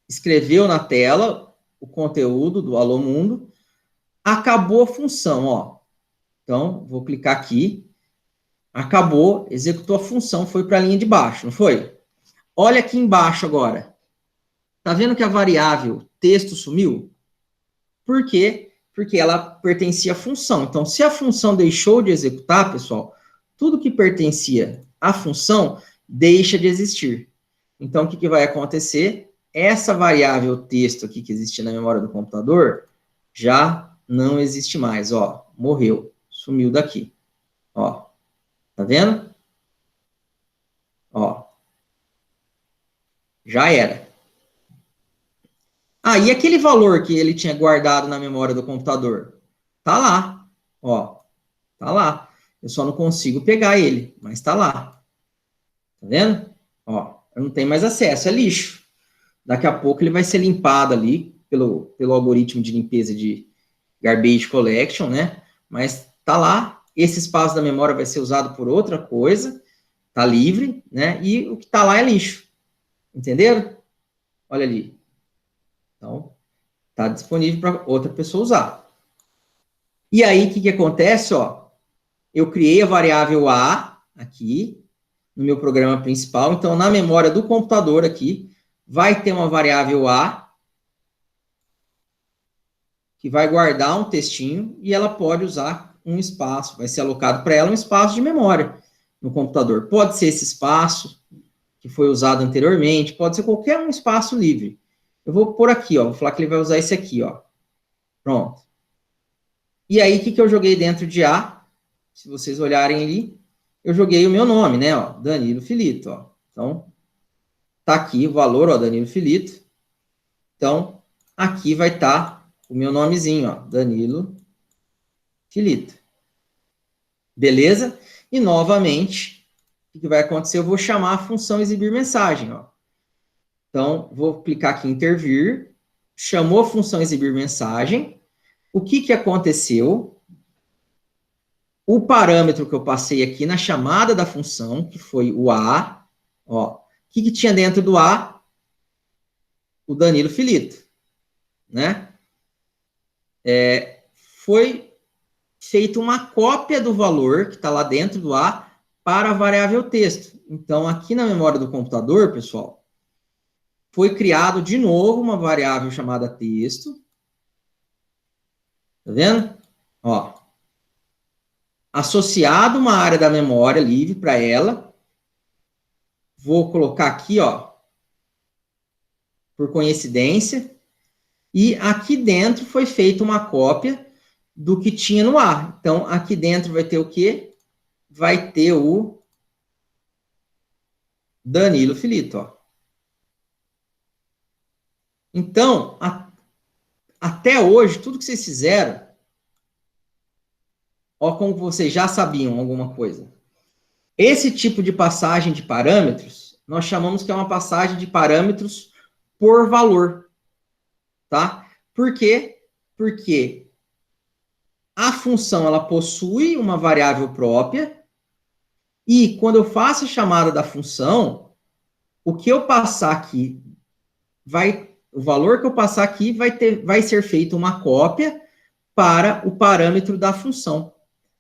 Escreveu na tela o conteúdo do Alô Mundo. Acabou a função, ó. Então, vou clicar aqui. Acabou, executou a função, foi para a linha de baixo, não foi? Olha aqui embaixo agora. Tá vendo que a variável texto sumiu? Por quê? Porque ela pertencia à função. Então, se a função deixou de executar, pessoal, tudo que pertencia à função deixa de existir. Então, o que vai acontecer? Essa variável texto aqui que existia na memória do computador já não existe mais, ó, morreu, sumiu daqui, ó, tá vendo? Ó, já era. Ah, e aquele valor que ele tinha guardado na memória do computador? Tá lá, ó, tá lá. Eu só não consigo pegar ele, mas tá lá, tá vendo? Ó, eu não tenho mais acesso, é lixo. Daqui a pouco ele vai ser limpado ali pelo algoritmo de limpeza de garbage collection, né? Mas tá lá, esse espaço da memória vai ser usado por outra coisa, tá livre, né? E o que tá lá é lixo. Entenderam? Olha ali. Então, tá disponível para outra pessoa usar. E aí, o que que acontece, ó? Eu criei a variável A aqui no meu programa principal, então na memória do computador aqui vai ter uma variável A que vai guardar um textinho e ela pode usar um espaço, vai ser alocado para ela um espaço de memória no computador. Pode ser esse espaço que foi usado anteriormente, pode ser qualquer um espaço livre. Eu vou pôr aqui, ó, vou falar que ele vai usar esse aqui, ó. Pronto. E aí, o que, que eu joguei dentro de A? Se vocês olharem ali, eu joguei o meu nome, né, ó, Danilo Filito, ó. Então, tá aqui o valor, ó, Danilo Filito. Então, aqui vai estar o meu nomezinho, ó, Danilo Filito. Beleza? E, novamente, o que vai acontecer? Eu vou chamar a função exibir mensagem, ó. Então, vou clicar aqui em intervir, chamou a função exibir mensagem. O que, que aconteceu? O parâmetro que eu passei aqui na chamada da função, que foi o A, ó, o que, que tinha dentro do A? O Danilo Filito, né? Foi feita uma cópia do valor que está lá dentro do A para a variável texto. Então, aqui na memória do computador, pessoal, foi criado de novo uma variável chamada texto. Tá vendo? Ó, associado uma área da memória livre para ela. Vou colocar aqui, ó, por coincidência. E aqui dentro foi feita uma cópia do que tinha no A. Então, aqui dentro vai ter o quê? Vai ter o Danilo Filito, ó. Então, até hoje, tudo que vocês fizeram, ó, como vocês já sabiam alguma coisa. Esse tipo de passagem de parâmetros, nós chamamos que é uma passagem de parâmetros por valor, tá? Por quê? Porque a função, ela possui uma variável própria e quando eu faço a chamada da função, o que eu passar aqui o valor que eu passar aqui vai ser feito uma cópia para o parâmetro da função.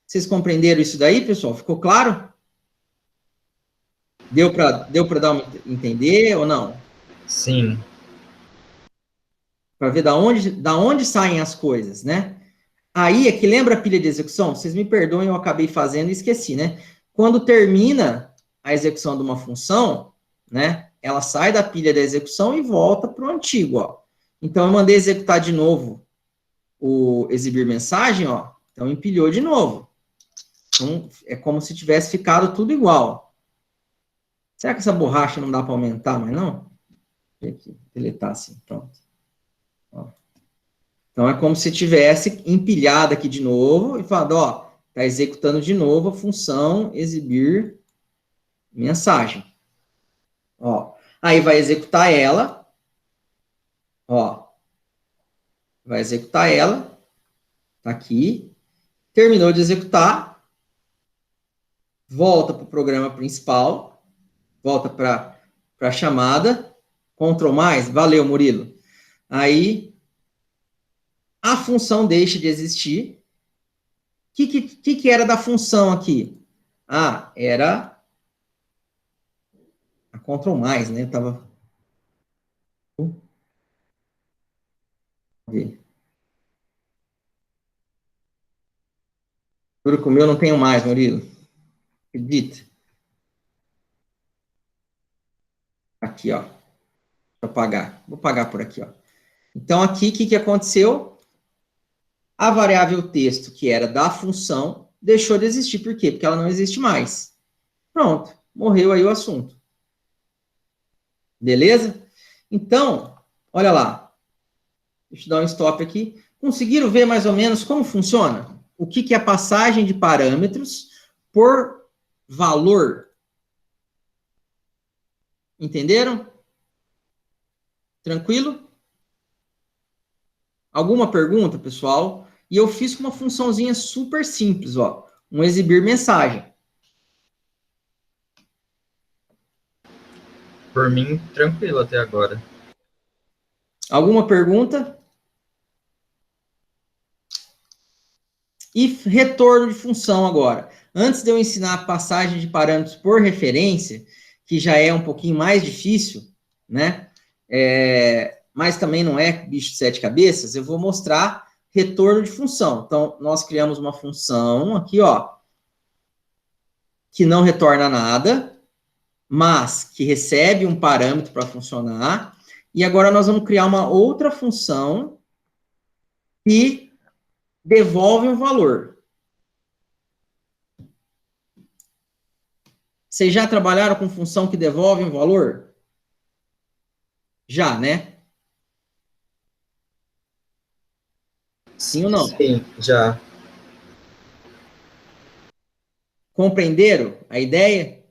Vocês compreenderam isso daí, pessoal? Ficou claro? Deu para dar entender ou não? Sim. Para ver da onde saem as coisas, né? Aí é que lembra a pilha de execução? Vocês me perdoem, eu acabei fazendo e esqueci, né? Quando termina a execução de uma função, né? Ela sai da pilha da execução e volta para o antigo, ó. Então eu mandei executar de novo o exibir mensagem, ó. Então empilhou de novo. Então é como se tivesse ficado tudo igual. Será que essa borracha não dá para aumentar mais não? Aqui, deletar assim, pronto. Ó. Então, é como se tivesse empilhado aqui de novo e falado, ó, está executando de novo a função exibir mensagem. Ó, aí vai executar ela, ó, vai executar ela, tá aqui, terminou de executar, volta para o programa principal, volta para a chamada, Ctrl+, valeu, Murilo. Aí, a função deixa de existir. O que era da função aqui? Ah, era a Ctrl+, né? Tava... Juro que o meu não tenho mais, Murilo. Acredita? Aqui, ó. Deixa eu pagar. Vou pagar por aqui, ó. Então, aqui, o que aconteceu? A variável texto, que era da função, deixou de existir. Por quê? Porque ela não existe mais. Pronto, morreu aí o assunto. Beleza? Então, olha lá. Deixa eu dar um stop aqui. Conseguiram ver mais ou menos como funciona? O que é a passagem de parâmetros por valor? Entenderam? Tranquilo? Alguma pergunta, pessoal? E eu fiz com uma funçãozinha super simples, ó. Um exibir mensagem. Por mim, tranquilo até agora. Alguma pergunta? E retorno de função agora. Antes de eu ensinar a passagem de parâmetros por referência, que já é um pouquinho mais difícil, né? Mas também não é bicho de sete cabeças, eu vou mostrar retorno de função. Então, nós criamos uma função aqui, ó, que não retorna nada, mas que recebe um parâmetro para funcionar. E agora nós vamos criar uma outra função que devolve um valor. Vocês já trabalharam com função que devolve um valor? Já, né? Sim ou não? Sim, já. Compreenderam a ideia?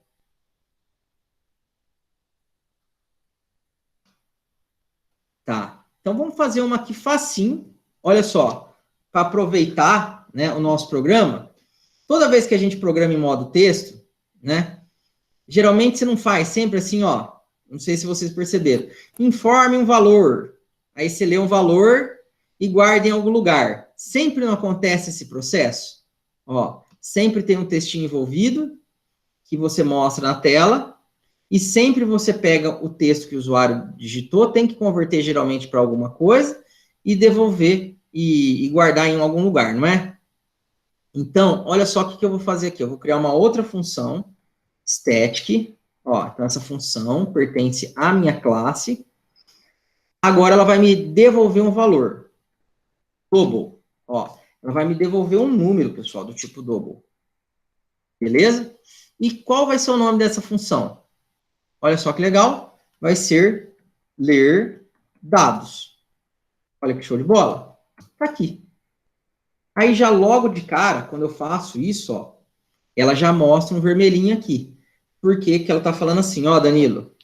Tá. Então vamos fazer uma aqui facinho. Olha só, para aproveitar, né, o nosso programa. Toda vez que a gente programa em modo texto, né? Geralmente você não faz sempre assim, ó. Não sei se vocês perceberam. Informe um valor. Aí você lê um valor e guarda em algum lugar. Sempre não acontece esse processo. Ó, sempre tem um textinho envolvido que você mostra na tela. E sempre você pega o texto que o usuário digitou, tem que converter geralmente para alguma coisa e devolver e guardar em algum lugar, não é? Então, olha só o que eu vou fazer aqui. Eu vou criar uma outra função, static. Ó, então essa função pertence à minha classe. Agora ela vai me devolver um valor. Double. Ó, ela vai me devolver um número, pessoal, do tipo double. Beleza? E qual vai ser o nome dessa função? Olha só que legal. Vai ser ler dados. Olha que show de bola. Tá aqui. Aí já logo de cara, quando eu faço isso, ó, ela já mostra um vermelhinho aqui. Por que que ela tá falando assim, ó, Danilo?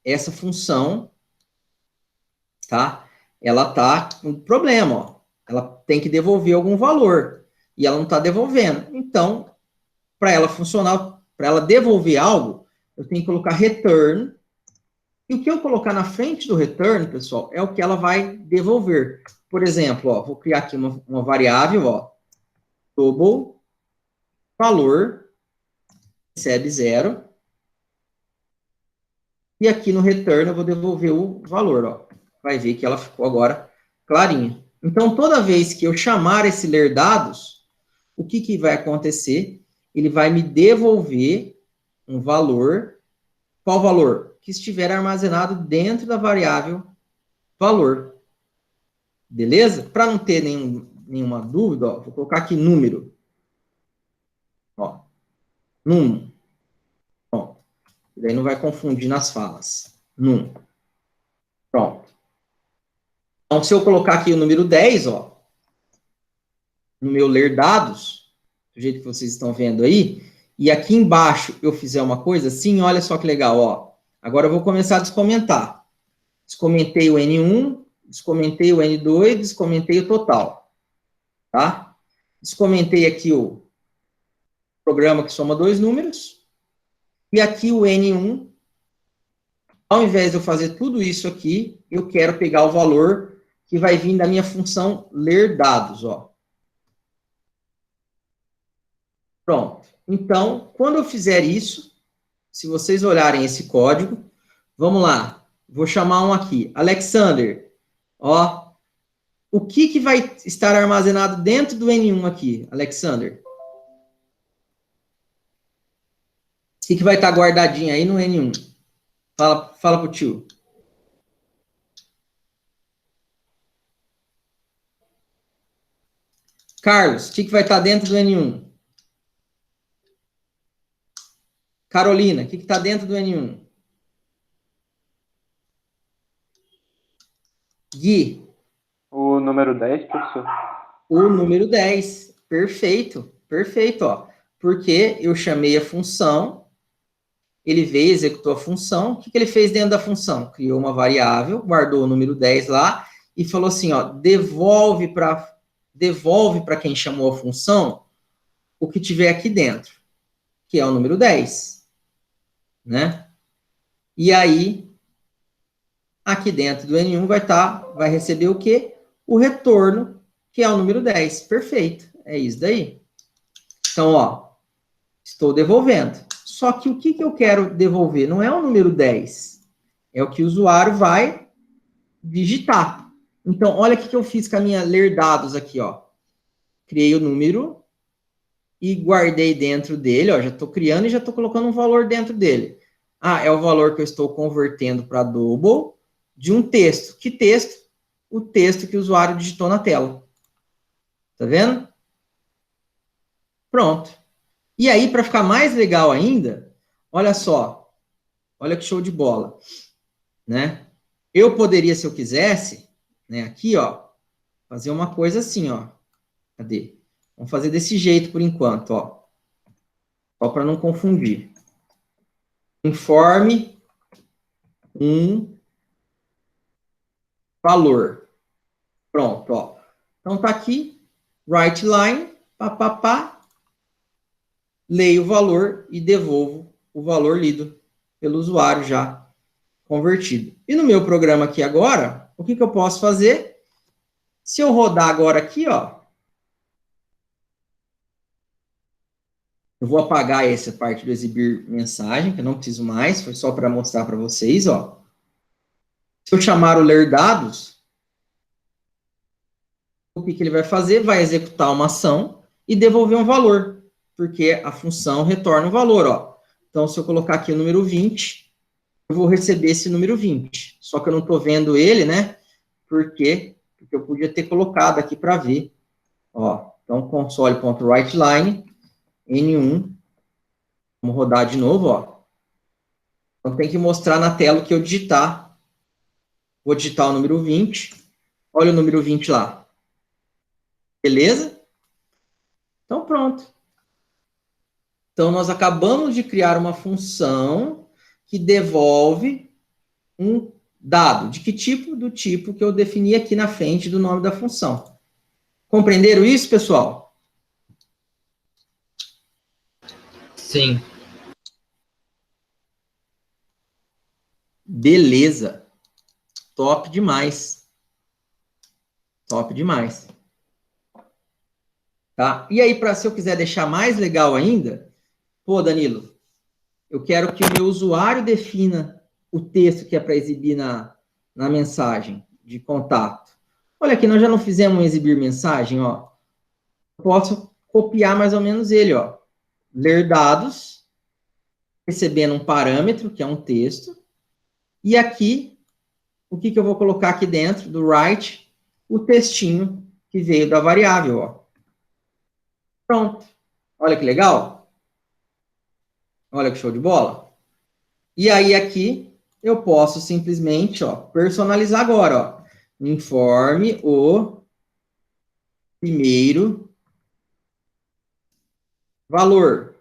Essa função, tá? Ela tá com problema, ó. Ela tem que devolver algum valor. E ela não tá devolvendo. Então, para ela funcionar, para ela devolver algo, eu tenho que colocar return. E o que eu colocar na frente do return, pessoal, é o que ela vai devolver. Por exemplo, ó, vou criar aqui uma variável, ó, double, valor, recebe 0. E aqui no return eu vou devolver o valor, ó. Vai ver que ela ficou agora clarinha. Então, toda vez que eu chamar esse ler dados, o que, que vai acontecer? Ele vai me devolver um valor. Qual valor? Que estiver armazenado dentro da variável valor. Beleza? Para não ter nenhuma dúvida, ó, vou colocar aqui número. Ó, num. Pronto. Daí não vai confundir nas falas. Num. Pronto. Então, se eu colocar aqui o número 10, ó, no meu ler dados, do jeito que vocês estão vendo aí, e aqui embaixo eu fizer uma coisa assim, olha só que legal, ó. Agora eu vou começar a descomentar. Descomentei o N1, descomentei o N2, descomentei o total. Tá? Descomentei aqui o programa que soma dois números. E aqui o N1, ao invés de eu fazer tudo isso aqui, eu quero pegar o valor que vai vir da minha função ler dados, ó. Pronto. Então, quando eu fizer isso, se vocês olharem esse código, vamos lá. Vou chamar um aqui, Alexander. Ó, o que, que vai estar armazenado dentro do N1 aqui, Alexander? O que, que vai estar guardadinho aí no N1? Fala pro tio. Carlos, o que vai estar dentro do N1? Carolina, o que está dentro do N1? Gui. O número 10, professor. O número 10. Perfeito, perfeito, ó. Porque eu chamei a função, ele veio, executou a função, o que ele fez dentro da função? Criou uma variável, guardou o número 10 lá e falou assim, ó, devolve para quem chamou a função o que tiver aqui dentro, que é o número 10, né? E aí, aqui dentro do N1 vai receber o quê? O retorno, que é o número 10. Perfeito, é isso daí. Então, ó, estou devolvendo. Só que o que eu quero devolver? Não é o número 10, é o que o usuário vai digitar. Então, olha o que eu fiz com a minha ler dados aqui, ó. Criei o número e guardei dentro dele, ó, já estou criando e já estou colocando um valor dentro dele. Ah, é o valor que eu estou convertendo para double de um texto. Que texto? O texto que o usuário digitou na tela. Tá vendo? Pronto. E aí, para ficar mais legal ainda, olha só. Olha que show de bola. Né? Eu poderia, se eu quisesse, né, aqui, ó, fazer uma coisa assim, ó. Cadê? Vamos fazer desse jeito por enquanto, ó. Só para não confundir. Informe um valor. Pronto, ó. Então tá aqui, write line, papapá, leio o valor e devolvo o valor lido pelo usuário já convertido. E no meu programa aqui agora, o que eu posso fazer? Se eu rodar agora aqui, ó, eu vou apagar essa parte do exibir mensagem, que eu não preciso mais, foi só para mostrar para vocês, ó. Se eu chamar o ler dados, o que ele vai fazer? Vai executar uma ação e devolver um valor, porque a função retorna um valor, ó. Então, se eu colocar aqui o número 20, eu vou receber esse número 20. Só que eu não estou vendo ele, né? Por quê? Porque eu podia ter colocado aqui para ver. Ó, então, console.writeLine, N1. Vamos rodar de novo, ó. Então, tem que mostrar na tela o que eu digitar. Vou digitar o número 20. Olha o número 20 lá. Beleza? Então, pronto. Então, nós acabamos de criar uma função que devolve um dado. De que tipo? Do tipo que eu defini aqui na frente do nome da função. Compreenderam isso, pessoal? Sim. Beleza. Top demais. Top demais. Tá? E aí, se eu quiser deixar mais legal ainda, pô, Danilo, eu quero que o meu usuário defina o texto que é para exibir na mensagem de contato. Olha aqui, nós já não fizemos um exibir mensagem, ó. Eu posso copiar mais ou menos ele, ó. Ler dados, recebendo um parâmetro, que é um texto, e aqui, o que eu vou colocar aqui dentro do write? O textinho que veio da variável, ó. Pronto. Olha que legal. Olha que show de bola. E aí, aqui, eu posso simplesmente, ó, personalizar agora, ó. Informe o primeiro valor.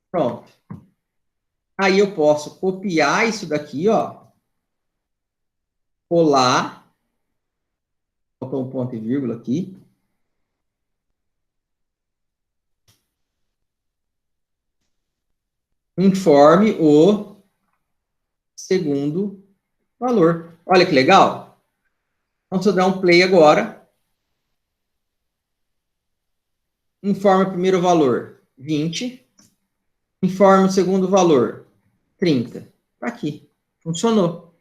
Pronto. Aí eu posso copiar isso daqui, ó. Colar. Faltou um ponto e vírgula aqui. Informe o segundo valor. Olha que legal. Então, se eu dar um play agora, informe o primeiro valor, 20. Informe o segundo valor, 30. Tá aqui. Funcionou.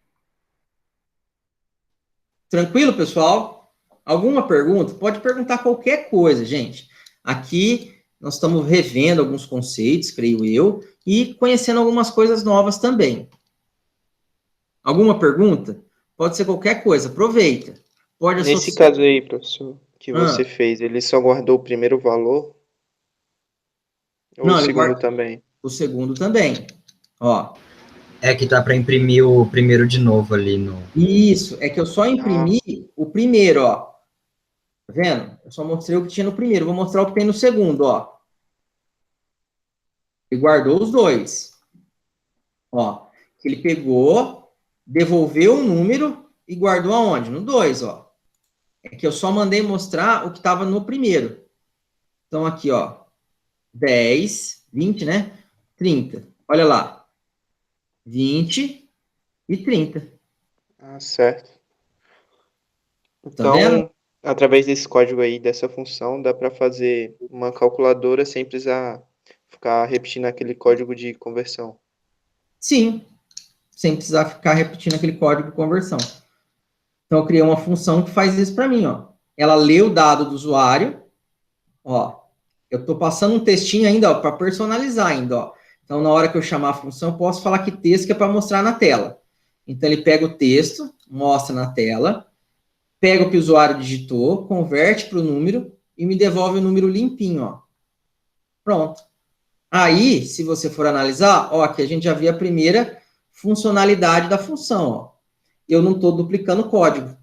Tranquilo, pessoal? Alguma pergunta? Pode perguntar qualquer coisa, gente. Aqui nós estamos revendo alguns conceitos, creio eu, e conhecendo algumas coisas novas também. Alguma pergunta? Pode ser qualquer coisa, aproveita. Pode Nesse caso aí, professor, que você fez, ele só guardou o primeiro valor? Ou Não, o ele segundo guarda também? o segundo também. Ó, É que tá para imprimir o primeiro de novo ali no. isso, é que eu só imprimi o primeiro, ó. Tá vendo? Eu só mostrei o que tinha no primeiro, vou mostrar o que tem no segundo, ó. Ele guardou os dois. Ó, que ele pegou, devolveu o número e guardou aonde? No 2, ó. É que eu só mandei mostrar o que estava no primeiro. Então, aqui, ó. 10, 20, né? 30. Olha lá. 20 e 30. Ah, certo. Tá vendo? Então, através desse código aí, dessa função, dá para fazer uma calculadora sem precisar ficar repetindo aquele código de conversão. Sim. Sem precisar ficar repetindo aquele código de conversão. Então, eu criei uma função que faz isso para mim, ó. Ela lê o dado do usuário, ó. Eu estou passando um textinho ainda, ó, para personalizar ainda, ó. Então, na hora que eu chamar a função, eu posso falar que texto que é para mostrar na tela. Então, ele pega o texto, mostra na tela, pega o que o usuário digitou, converte para o número e me devolve o número limpinho, ó. Pronto. Aí, se você for analisar, ó, aqui a gente já viu a primeira funcionalidade da função, ó. Eu não estou duplicando o código.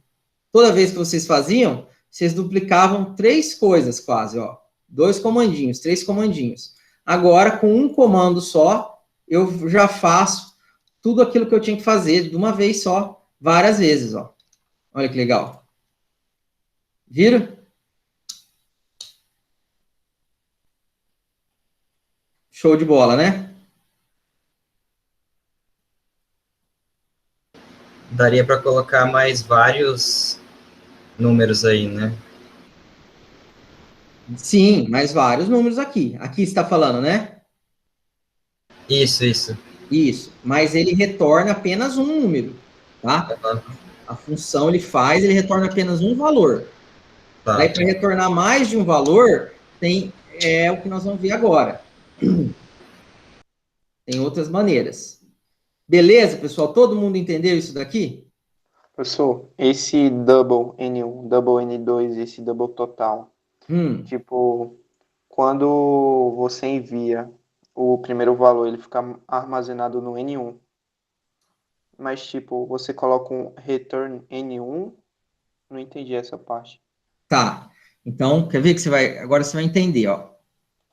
Toda vez que vocês faziam, vocês duplicavam 3 coisas quase, ó. 2 comandinhos, 3 comandinhos. Agora, com um comando só, eu já faço tudo aquilo que eu tinha que fazer de uma vez só, várias vezes, ó. Olha que legal. Viram? Show de bola, né? Daria para colocar mais vários números aí, né? Sim, mais vários números aqui. Aqui está falando, né? Isso. Isso. Mas ele retorna apenas um número, tá? A função ele faz, ele retorna apenas um valor. Tá. Daí, para retornar mais de um valor, é o que nós vamos ver agora. Tem outras maneiras. Beleza, pessoal? Todo mundo entendeu isso daqui? Professor, esse double N1, double N2, esse double total, tipo, quando você envia o primeiro valor, ele fica armazenado no N1, mas, tipo, você coloca um return N1, não entendi essa parte. Tá. Então, quer ver que agora você vai entender, ó.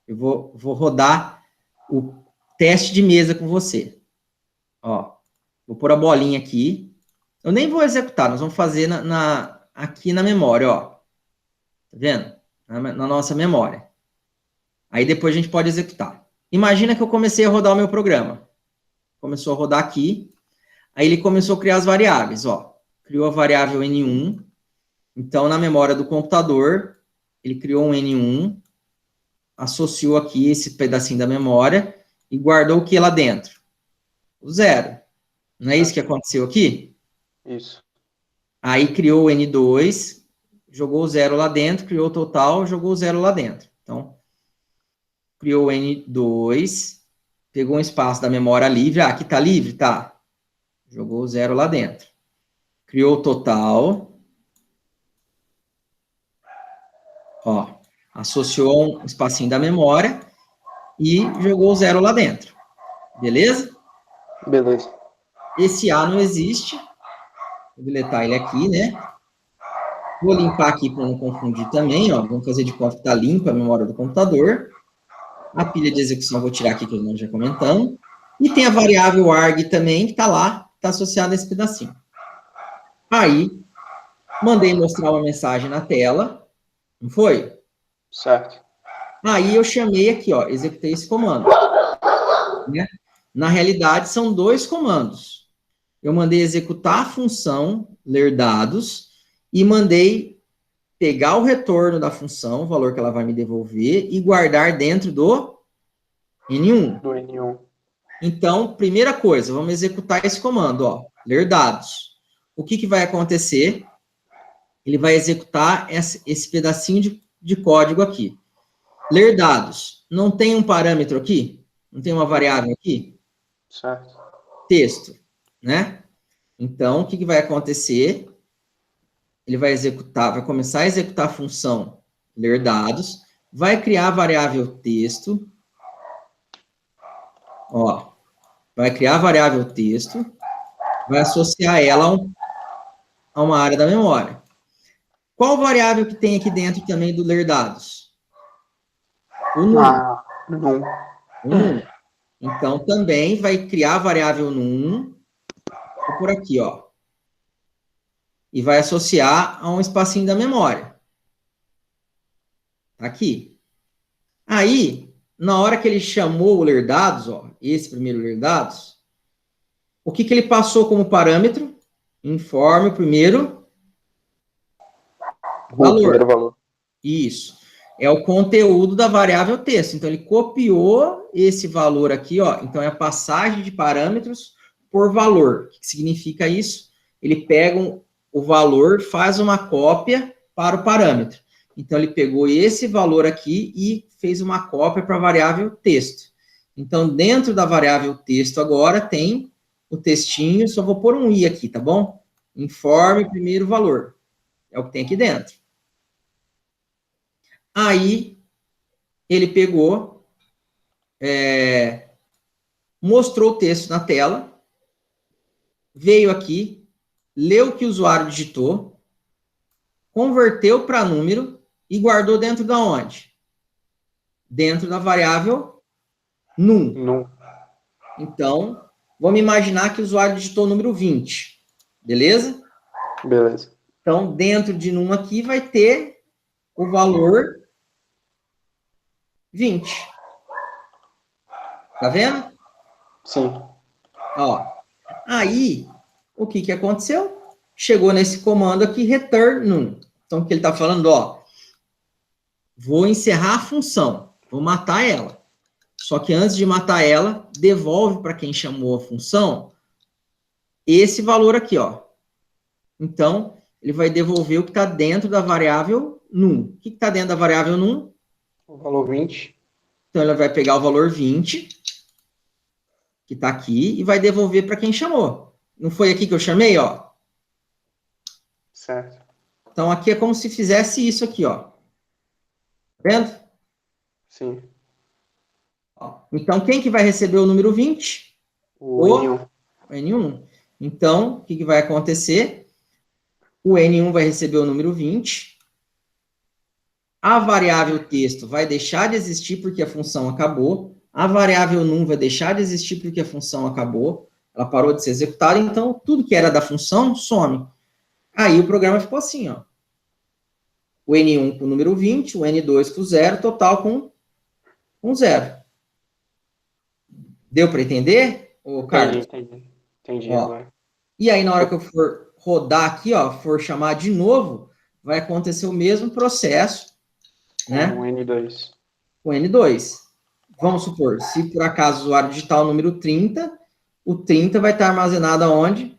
Eu vou rodar o teste de mesa com você. Ó, vou pôr a bolinha aqui. Eu nem vou executar, nós vamos fazer aqui na memória, ó. Tá vendo? Na nossa memória. Aí depois a gente pode executar. Imagina que eu comecei a rodar o meu programa. Começou a rodar aqui. Aí ele começou a criar as variáveis, ó. Criou a variável N1. Então, na memória do computador, ele criou um N1, associou aqui esse pedacinho da memória e guardou o que lá dentro? O zero. Não é isso que aconteceu aqui? Isso. Aí criou o N2, jogou o zero lá dentro, criou o total, jogou o zero lá dentro. Então, criou o N2, pegou um espaço da memória livre. Ah, aqui está livre? Tá. Jogou o zero lá dentro. Criou o total. Ó, associou um espacinho da memória e jogou o zero lá dentro. Beleza? Beleza. Esse A não existe. Vou deletar ele aqui, né? Vou limpar aqui para não confundir também, ó. Vamos fazer de conta que está limpa a memória do computador. A pilha de execução vou tirar aqui, que nós já comentamos. E tem a variável arg também, que está lá, está associada a esse pedacinho. Aí, mandei mostrar uma mensagem na tela, não foi? Certo. Aí eu chamei aqui, ó, executei esse comando. Né? Na realidade, são 2 comandos. Eu mandei executar a função ler dados e mandei pegar o retorno da função, o valor que ela vai me devolver, e guardar dentro do N1. Do N1. Então, primeira coisa, vamos executar esse comando, ó, ler dados. O que vai acontecer? Ele vai executar esse pedacinho de código aqui. Ler dados. Não tem um parâmetro aqui? Não tem uma variável aqui? Certo. Texto, né? Então, o que vai acontecer? ele vai executar, vai começar a executar a função ler dados, vai criar a variável texto, ó, vai criar a variável texto, vai associar ela a uma área da memória. Qual variável que tem aqui dentro também do ler dados? O num. O num. Então, também vai criar a variável num, por aqui, ó. E vai associar a um espacinho da memória. Aqui. Aí, na hora que ele chamou o ler dados, ó, esse primeiro ler dados, o que ele passou como parâmetro? Informe o primeiro valor. Primeiro valor. Isso. É o conteúdo da variável texto. Então, ele copiou esse valor aqui, ó. Então, é a passagem de parâmetros por valor. O que significa isso? Ele pega o valor, faz uma cópia para o parâmetro. Então, ele pegou esse valor aqui e fez uma cópia para a variável texto. Então, dentro da variável texto agora tem o textinho, só vou pôr um i aqui, tá bom? Informe primeiro valor. É o que tem aqui dentro. Aí, ele pegou, mostrou o texto na tela, veio aqui, leu o que o usuário digitou, converteu para número e guardou dentro da onde? Dentro da variável num. Então, vamos imaginar que o usuário digitou o número 20. Beleza? Beleza. Então, dentro de num aqui vai ter o valor 20. Tá vendo? Sim. Ó. Aí, o que aconteceu? Chegou nesse comando aqui, return num. Então, o que ele está falando, ó, vou encerrar a função, vou matar ela. Só que antes de matar ela, devolve para quem chamou a função esse valor aqui, ó. Então, ele vai devolver o que está dentro da variável num. O que está dentro da variável num? O valor 20. Então, ele vai pegar o valor 20, que está aqui, e vai devolver para quem chamou. Não foi aqui que eu chamei, ó? Certo. Então, aqui é como se fizesse isso aqui, ó. Tá vendo? Sim. Então, quem que vai receber o número 20? O N1. N1. Então, o que vai acontecer? O N1 vai receber o número 20. A variável texto vai deixar de existir porque a função acabou. A variável num vai deixar de existir porque a função acabou. Ela parou de ser executada. Então, tudo que era da função some. Aí o programa ficou assim, ó. O N1 com o número 20, o N2 com 0, total com 0. Deu para entender, Carlos? Entendi agora. E aí, na hora que eu for rodar aqui, ó, for chamar de novo, vai acontecer o mesmo processo, né? Com o N2. Com o N2. Vamos supor, se por acaso o usuário digitar o número 30, o 30 vai estar armazenado aonde?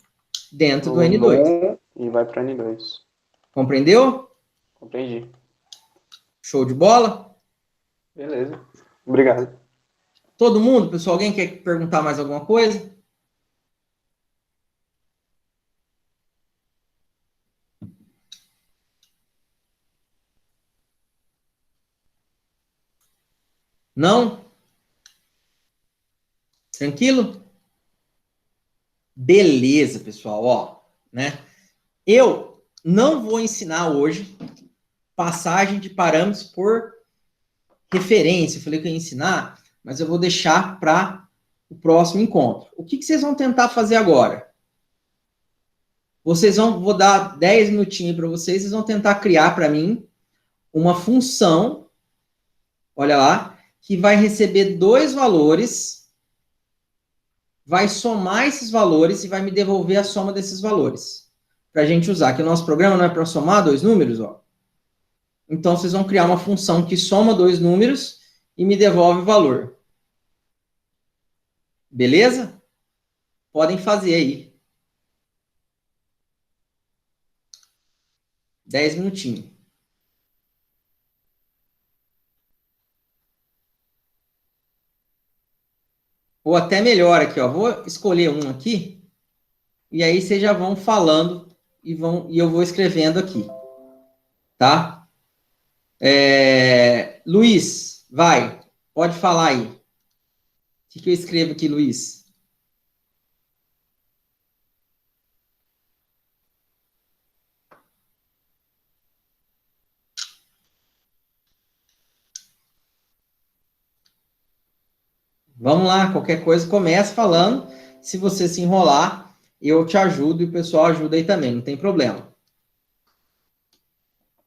Dentro do N2. E vai para o N2. Compreendeu? Compreendi. Show de bola? Beleza. Obrigado. Todo mundo, pessoal? Alguém quer perguntar mais alguma coisa? Não? Tranquilo? Beleza, pessoal, ó, né? Eu não vou ensinar hoje passagem de parâmetros por referência. Eu falei que eu ia ensinar, mas eu vou deixar para o próximo encontro. O que vocês vão tentar fazer agora? Vou dar 10 minutinhos para vocês vão tentar criar para mim uma função, olha lá, que vai receber 2 valores, vai somar esses valores e vai me devolver a soma desses valores. Para a gente usar, que o nosso programa não é para somar 2 números, ó. Então, vocês vão criar uma função que soma 2 números e me devolve o valor. Beleza? Podem fazer aí. 10 minutinhos. Ou até melhor aqui, ó. Vou escolher um aqui. E aí vocês já vão falando e eu vou escrevendo aqui, tá? Luiz, vai, pode falar aí. O que eu escrevo aqui, Luiz? Vamos lá, qualquer coisa, comece falando. Se você se enrolar, eu te ajudo e o pessoal ajuda aí também, não tem problema.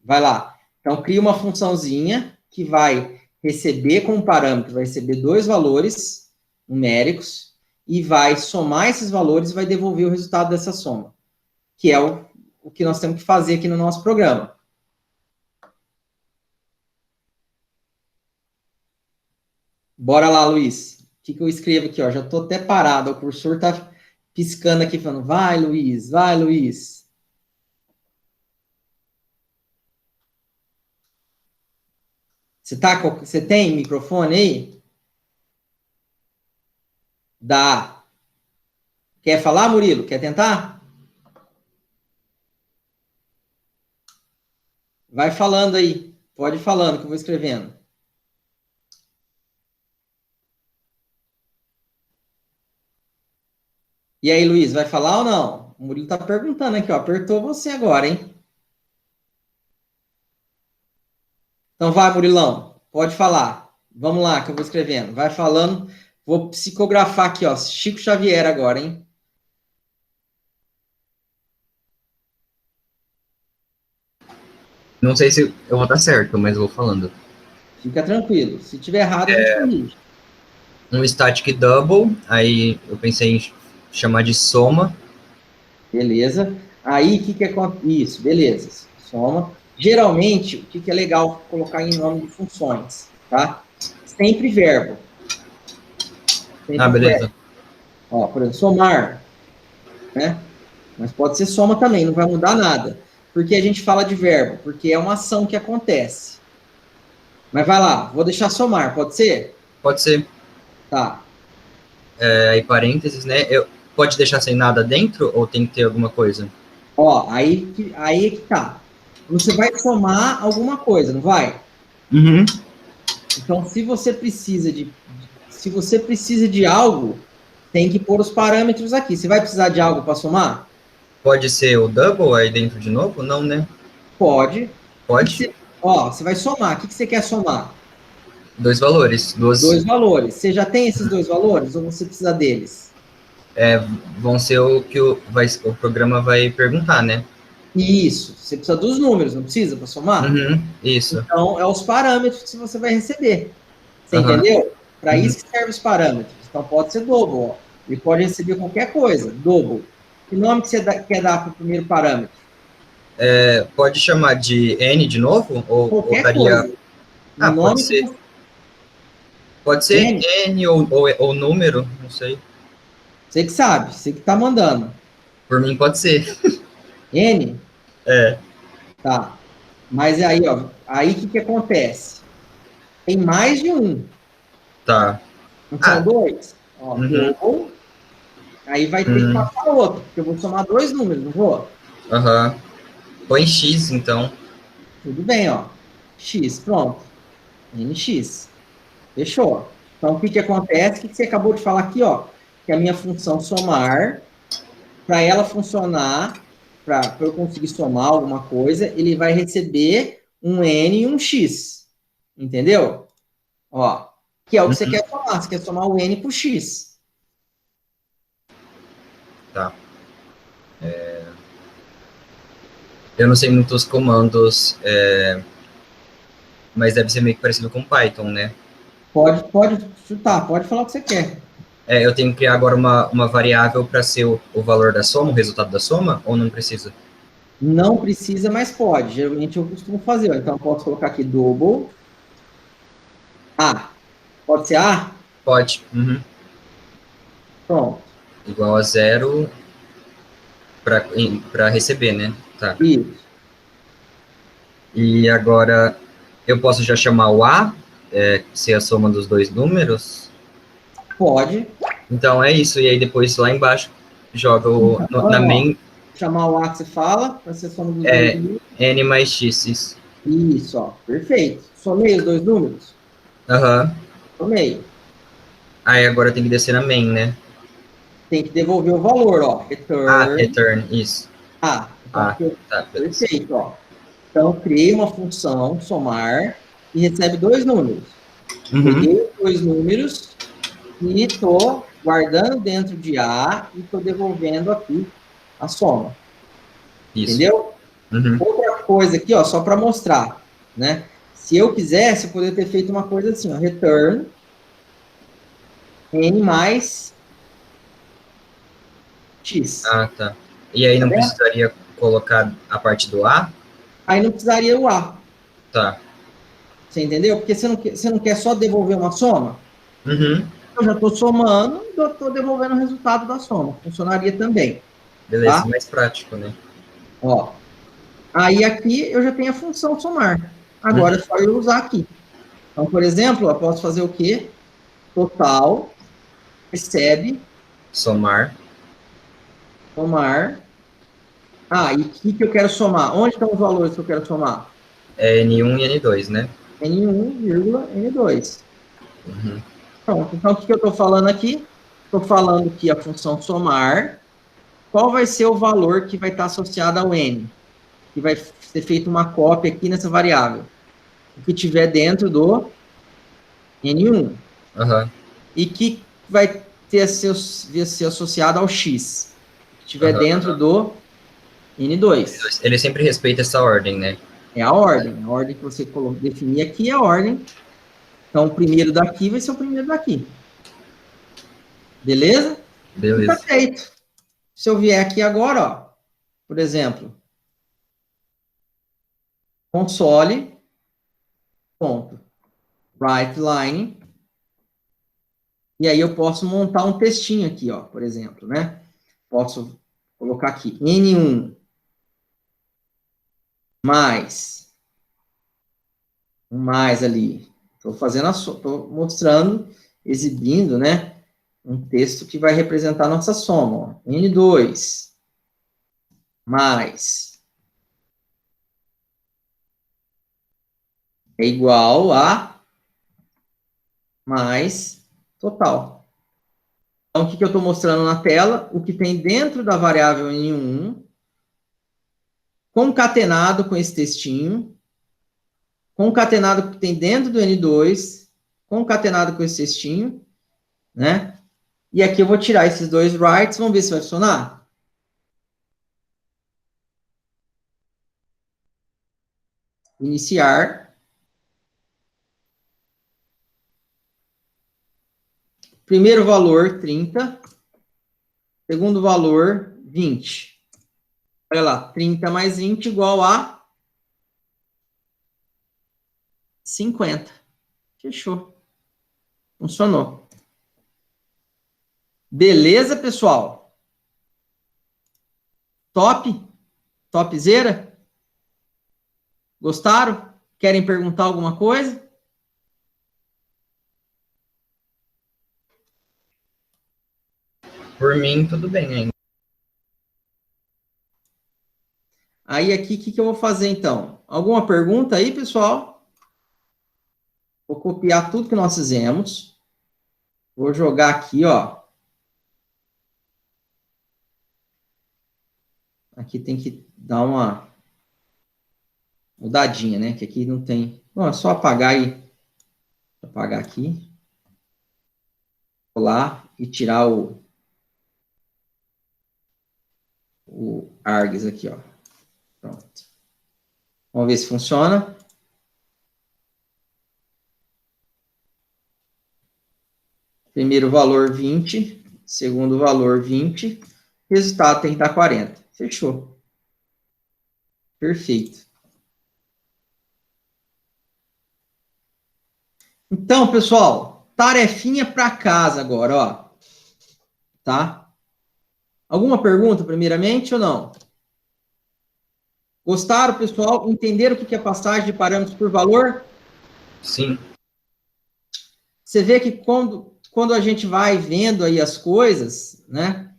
Vai lá. Então, cria uma funçãozinha que vai receber como parâmetro, vai receber 2 valores numéricos e vai somar esses valores e vai devolver o resultado dessa soma, que é o que nós temos que fazer aqui no nosso programa. Bora lá, Luiz. O que eu escrevo aqui? Ó? Já estou até parado, o cursor está piscando aqui, falando, vai, Luiz, vai, Luiz. Você tem microfone aí? Dá. Quer falar, Murilo? Quer tentar? Vai falando aí. Pode ir falando que eu vou escrevendo. E aí, Luiz, vai falar ou não? O Murilo tá perguntando aqui, ó. Apertou você agora, hein? Então vai, Murilão. Pode falar. Vamos lá, que eu vou escrevendo. Vai falando. Vou psicografar aqui, ó. Chico Xavier agora, hein? Não sei se eu vou estar certo, mas eu vou falando. Fica tranquilo. Se tiver errado, a gente corrige. Um static double, aí eu pensei em chamar de soma. Beleza. Aí, o que acontece? Isso, beleza. Soma. Geralmente, o que é legal colocar em nome de funções, tá? Sempre verbo. Sempre Beleza. Verbo. Ó, por exemplo, somar, né? Mas pode ser soma também, não vai mudar nada. Por que a gente fala de verbo? Porque é uma ação que acontece. Mas vai lá, vou deixar somar, pode ser? Pode ser. Tá. Aí parênteses, né? Pode deixar sem nada dentro ou tem que ter alguma coisa? Ó, aí que tá. Você vai somar alguma coisa, não vai? Uhum. Então, se você precisa de algo, tem que pôr os parâmetros aqui. Você vai precisar de algo para somar? Pode ser o double aí dentro de novo? Não, né? Pode. Pode. Você vai somar. O que você quer somar? 2 valores. 2 valores. Você já tem esses 2 valores ou você precisa deles? Vão ser o que o programa vai perguntar, né? Isso. Você precisa dos números, não precisa para somar? Uhum, isso. Então, é os parâmetros que você vai receber. Você entendeu? Para isso que servem os parâmetros. Então, pode ser double. Ó. Ele pode receber qualquer coisa. Double. Que nome que você quer dar para o primeiro parâmetro? Pode chamar de N de novo? Ou daria... coisa. Pode ser. Pode ser N ou número, não sei. Você que sabe, você que tá mandando. Por mim pode ser. N? Tá. Mas aí, ó, aí o que acontece? Tem mais de um. Tá. Não são 2? Ó, double. Aí vai ter que passar outro, porque eu vou somar 2 números, não vou? Põe X, então. Tudo bem, ó. X, pronto. NX. Fechou. Então, o que acontece? O que você acabou de falar aqui, ó? Que a minha função somar, para ela funcionar, para eu conseguir somar alguma coisa, ele vai receber um N e um X. Entendeu? Ó, que é o que você quer somar. Você quer somar o N por X. Tá. Eu não sei muitos comandos, mas deve ser meio que parecido com Python, né? Pode chutar, pode falar o que você quer. Eu tenho que criar agora uma variável para ser o valor da soma, o resultado da soma, ou não precisa? Não precisa, mas pode. Geralmente eu costumo fazer. Ó. Então, eu posso colocar aqui double A. Pode ser A? Pode. Uhum. Pronto. Igual a 0 para receber, né? Tá. Isso. E agora, eu posso já chamar o A, ser a soma dos 2 números? Pode. Então, é isso. E aí, depois, lá embaixo, joga na main... chamar o A que você fala, para ser soma dos É, dois números. N mais X, isso. Isso, ó, perfeito. Somei os dois números? Aham. Somei. Aí agora tem que descer na main, né? Tem que devolver o valor, ó. Ah, Return. return, isso. Então, Tá, beleza. perfeito, ó. Então, criei uma função, somar, e recebe dois números. Peguei Uhum. os dois números e estou guardando dentro de A e estou devolvendo aqui a soma. Isso. Entendeu? Uhum. Outra coisa aqui, ó, só para mostrar, né? Se eu quisesse, eu poderia ter feito uma coisa assim, ó, return n mais x. Ah, tá. E aí Tá não vendo? precisaria colocar a parte do A? Aí não precisaria o A. Tá. Você entendeu? Porque você não quer só devolver uma soma? Uhum. Eu já estou somando e estou devolvendo o resultado da soma. Funcionaria também, Beleza, tá? mais prático, né? Ó, aí aqui eu já tenho a função somar. Agora é Uhum. só eu usar aqui. Então, por exemplo, eu posso fazer o quê? Total, recebe, Somar. somar. Ah, e o que eu quero somar? Onde estão os valores que eu quero somar? É N1 e N2, né? N1, N2. Uhum. Pronto. Então, o que eu estou falando aqui? Estou falando que a função somar, qual vai ser o valor que vai estar associado ao N? Que vai ser feita uma cópia aqui nessa variável. O que tiver dentro do N1. Aham. E que vai ser associado ao X. Que tiver Aham. dentro do N2. Ele sempre respeita essa ordem, né? É a ordem. A ordem que você definir aqui é a ordem. Então, o primeiro daqui vai ser o primeiro daqui. Beleza? E tá Beleza. feito. Se eu vier aqui agora, ó, por exemplo, console.writeLine, e aí eu posso montar um textinho aqui, ó, por exemplo, né? Posso colocar aqui N1 mais um mais ali. Estou mostrando, exibindo, né? Um texto que vai representar a nossa soma. Ó. N2 mais é igual a mais total. Então, o que eu estou mostrando na tela? O que tem dentro da variável N1, concatenado com esse textinho, concatenado com o que tem dentro do N2, concatenado com esse textinho, né? E aqui eu vou tirar esses dois writes, vamos ver se vai funcionar. Iniciar. Primeiro valor, 30. Segundo valor, 20. Olha lá, 30 mais 20 igual a 50. Fechou. Funcionou. Beleza, pessoal? Top? Topzera? Gostaram? Querem perguntar alguma coisa? Por mim, tudo bem ainda. Aí aqui, o que eu vou fazer então? Alguma pergunta aí, pessoal? Vou copiar tudo que nós fizemos. Vou jogar aqui, ó. Aqui tem que dar uma mudadinha, né? Que aqui não tem... Bom, é só apagar e... Apagar aqui. Colar e tirar o args aqui, ó. Pronto. Vamos ver se funciona. Primeiro valor 20, segundo valor 20, resultado tem que dar 40. Fechou. Perfeito. Então, pessoal, tarefinha para casa agora, ó. Tá? Alguma pergunta, primeiramente, ou não? Gostaram, pessoal? Entenderam o que é passagem de parâmetros por valor? Sim. Você vê que quando a gente vai vendo aí as coisas, né?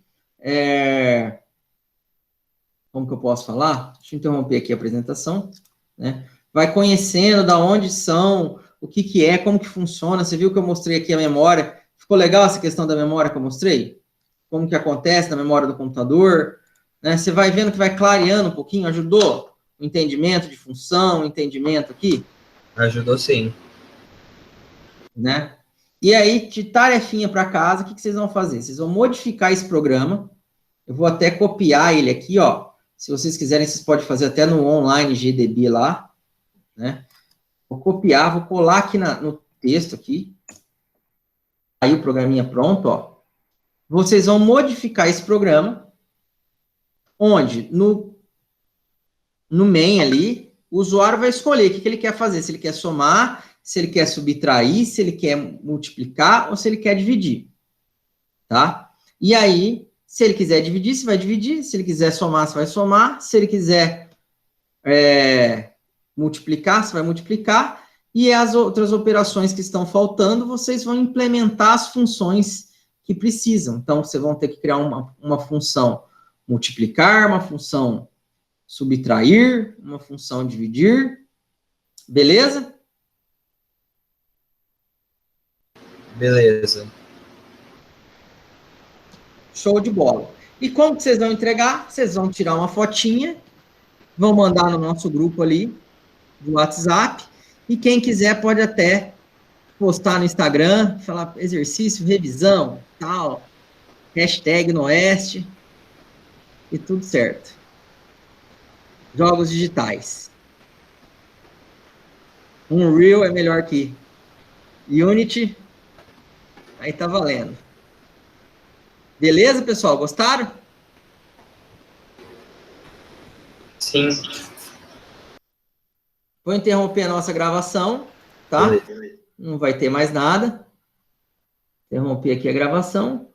como que eu posso falar? Deixa eu interromper aqui a apresentação, né? Vai conhecendo da onde são, o que que é, como que funciona. Você viu que eu mostrei aqui a memória? Ficou legal essa questão da memória que eu mostrei? Como que acontece na memória do computador, né? Você vai vendo que vai clareando um pouquinho, ajudou o entendimento de função, o entendimento aqui? Ajudou sim. Né? E aí, de tarefinha para casa, o que que vocês vão fazer? Vocês vão modificar esse programa. Eu vou até copiar ele aqui, ó. Se vocês quiserem, vocês podem fazer até no online GDB lá, né? Vou copiar, vou colar aqui no texto aqui. Aí o programinha pronto, ó. Vocês vão modificar esse programa, onde no main ali, o usuário vai escolher o que ele quer fazer, se ele quer somar, se ele quer subtrair, se ele quer multiplicar ou se ele quer dividir, tá? E aí, se ele quiser dividir, você vai dividir, se ele quiser somar, você vai somar, se ele quiser multiplicar, você vai multiplicar, e as outras operações que estão faltando, vocês vão implementar as funções que precisam. Então, vocês vão ter que criar uma função multiplicar, uma função subtrair, uma função dividir, beleza? Beleza. Show de bola. E como que vocês vão entregar? Vocês vão tirar uma fotinha, vão mandar no nosso grupo ali, do WhatsApp, e quem quiser pode até postar no Instagram, falar exercício, revisão, tal, hashtag no Oeste, e tudo certo. Jogos digitais. Unreal é melhor que Unity, aí tá valendo. Beleza, pessoal? Gostaram? Sim. Vou interromper a nossa gravação, tá? Beleza. Não vai ter mais nada. Interromper aqui a gravação.